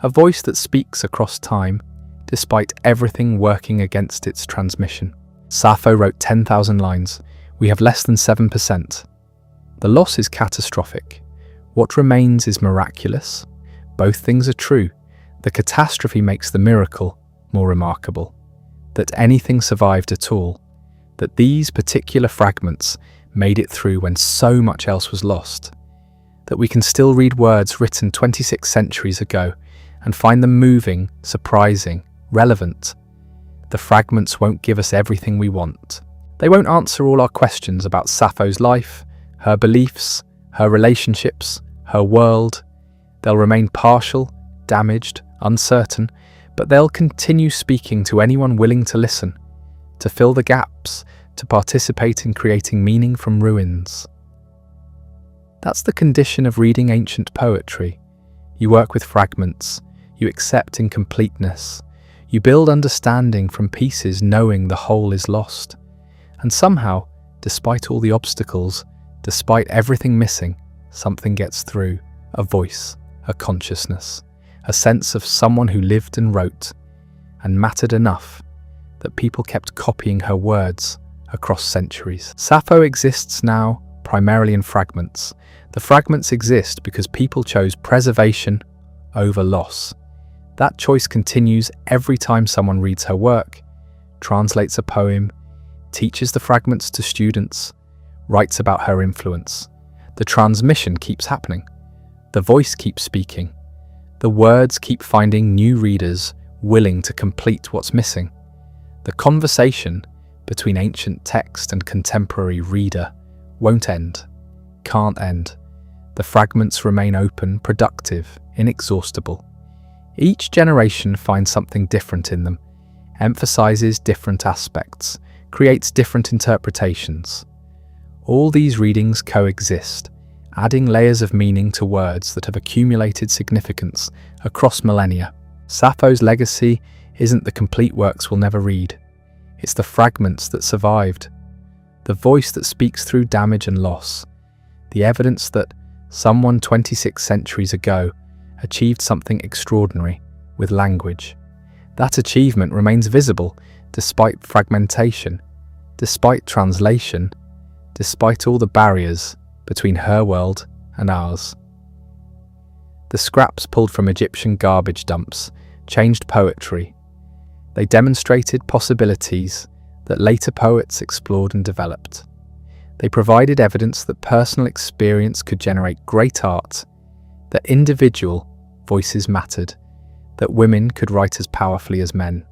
a voice that speaks across time despite everything working against its transmission. Sappho wrote 10,000 lines. We have less than 7%. The loss is catastrophic. What remains is miraculous. Both things are true. The catastrophe makes the miracle more remarkable. That anything survived at all. That these particular fragments made it through when so much else was lost. That we can still read words written 26 centuries ago and find them moving, surprising, relevant. The fragments won't give us everything we want. They won't answer all our questions about Sappho's life, her beliefs, her relationships, her world. They'll remain partial, damaged, uncertain, but they'll continue speaking to anyone willing to listen, to fill the gaps, to participate in creating meaning from ruins. That's the condition of reading ancient poetry. You work with fragments, you accept incompleteness, you build understanding from pieces knowing the whole is lost. And somehow, despite all the obstacles, despite everything missing, something gets through, a voice, a consciousness, a sense of someone who lived and wrote, and mattered enough that people kept copying her words across centuries. Sappho exists now primarily in fragments. The fragments exist because people chose preservation over loss. That choice continues every time someone reads her work, translates a poem, teaches the fragments to students, writes about her influence. The transmission keeps happening. The voice keeps speaking. The words keep finding new readers willing to complete what's missing. The conversation between ancient text and contemporary reader won't end, can't end. The fragments remain open, productive, inexhaustible. Each generation finds something different in them, emphasizes different aspects, creates different interpretations. All these readings coexist, adding layers of meaning to words that have accumulated significance across millennia. Sappho's legacy isn't the complete works we'll never read. It's the fragments that survived, the voice that speaks through damage and loss, the evidence that someone 26 centuries ago achieved something extraordinary with language. That achievement remains visible despite fragmentation, despite translation, despite all the barriers between her world and ours. The scraps pulled from Egyptian garbage dumps changed poetry. They demonstrated possibilities that later poets explored and developed. They provided evidence that personal experience could generate great art, that individual voices mattered, that women could write as powerfully as men.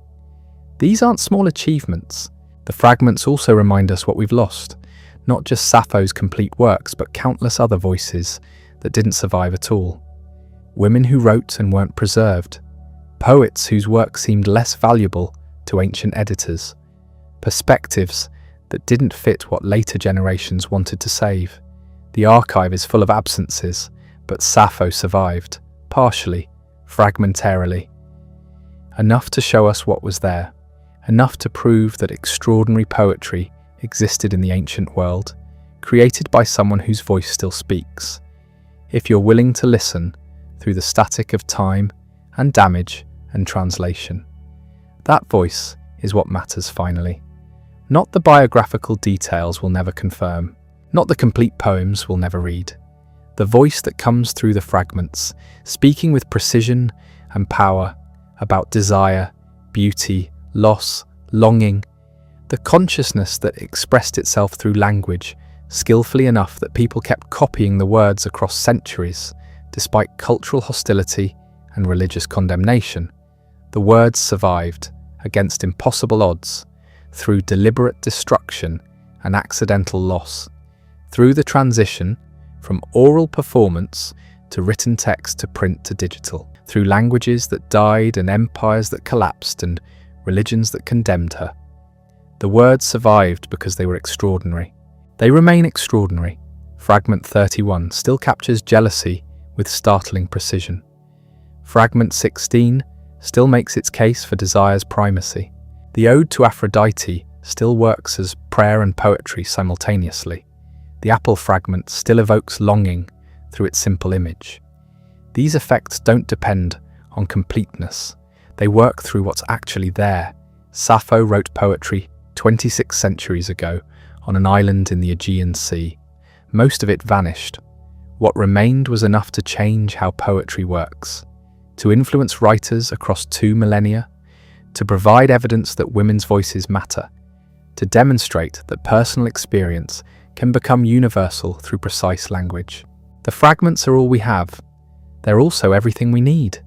These aren't small achievements. The fragments also remind us what we've lost, not just Sappho's complete works, but countless other voices that didn't survive at all. Women who wrote and weren't preserved. Poets whose work seemed less valuable to ancient editors. Perspectives that didn't fit what later generations wanted to save. The archive is full of absences, but Sappho survived, partially, fragmentarily. Enough to show us what was there, enough to prove that extraordinary poetry existed in the ancient world, created by someone whose voice still speaks. If you're willing to listen through the static of time and damage and translation. That voice is what matters finally. Not the biographical details we'll never confirm, not the complete poems we'll never read. The voice that comes through the fragments, speaking with precision and power about desire, beauty, loss, longing, the consciousness that expressed itself through language, skillfully enough that people kept copying the words across centuries, despite cultural hostility and religious condemnation. The words survived, against impossible odds, through deliberate destruction and accidental loss, through the transition from oral performance to written text to print to digital, through languages that died and empires that collapsed and religions that condemned her. The words survived because they were extraordinary. They remain extraordinary. Fragment 31 still captures jealousy with startling precision. Fragment 16 still makes its case for desire's primacy. The Ode to Aphrodite still works as prayer and poetry simultaneously. The apple fragment still evokes longing through its simple image. These effects don't depend on completeness. They work through what's actually there. Sappho wrote poetry 26 centuries ago on an island in the Aegean Sea. Most of it vanished. What remained was enough to change how poetry works, to influence writers across 2 millennia, to provide evidence that women's voices matter, to demonstrate that personal experience can become universal through precise language. The fragments are all we have. They're also everything we need.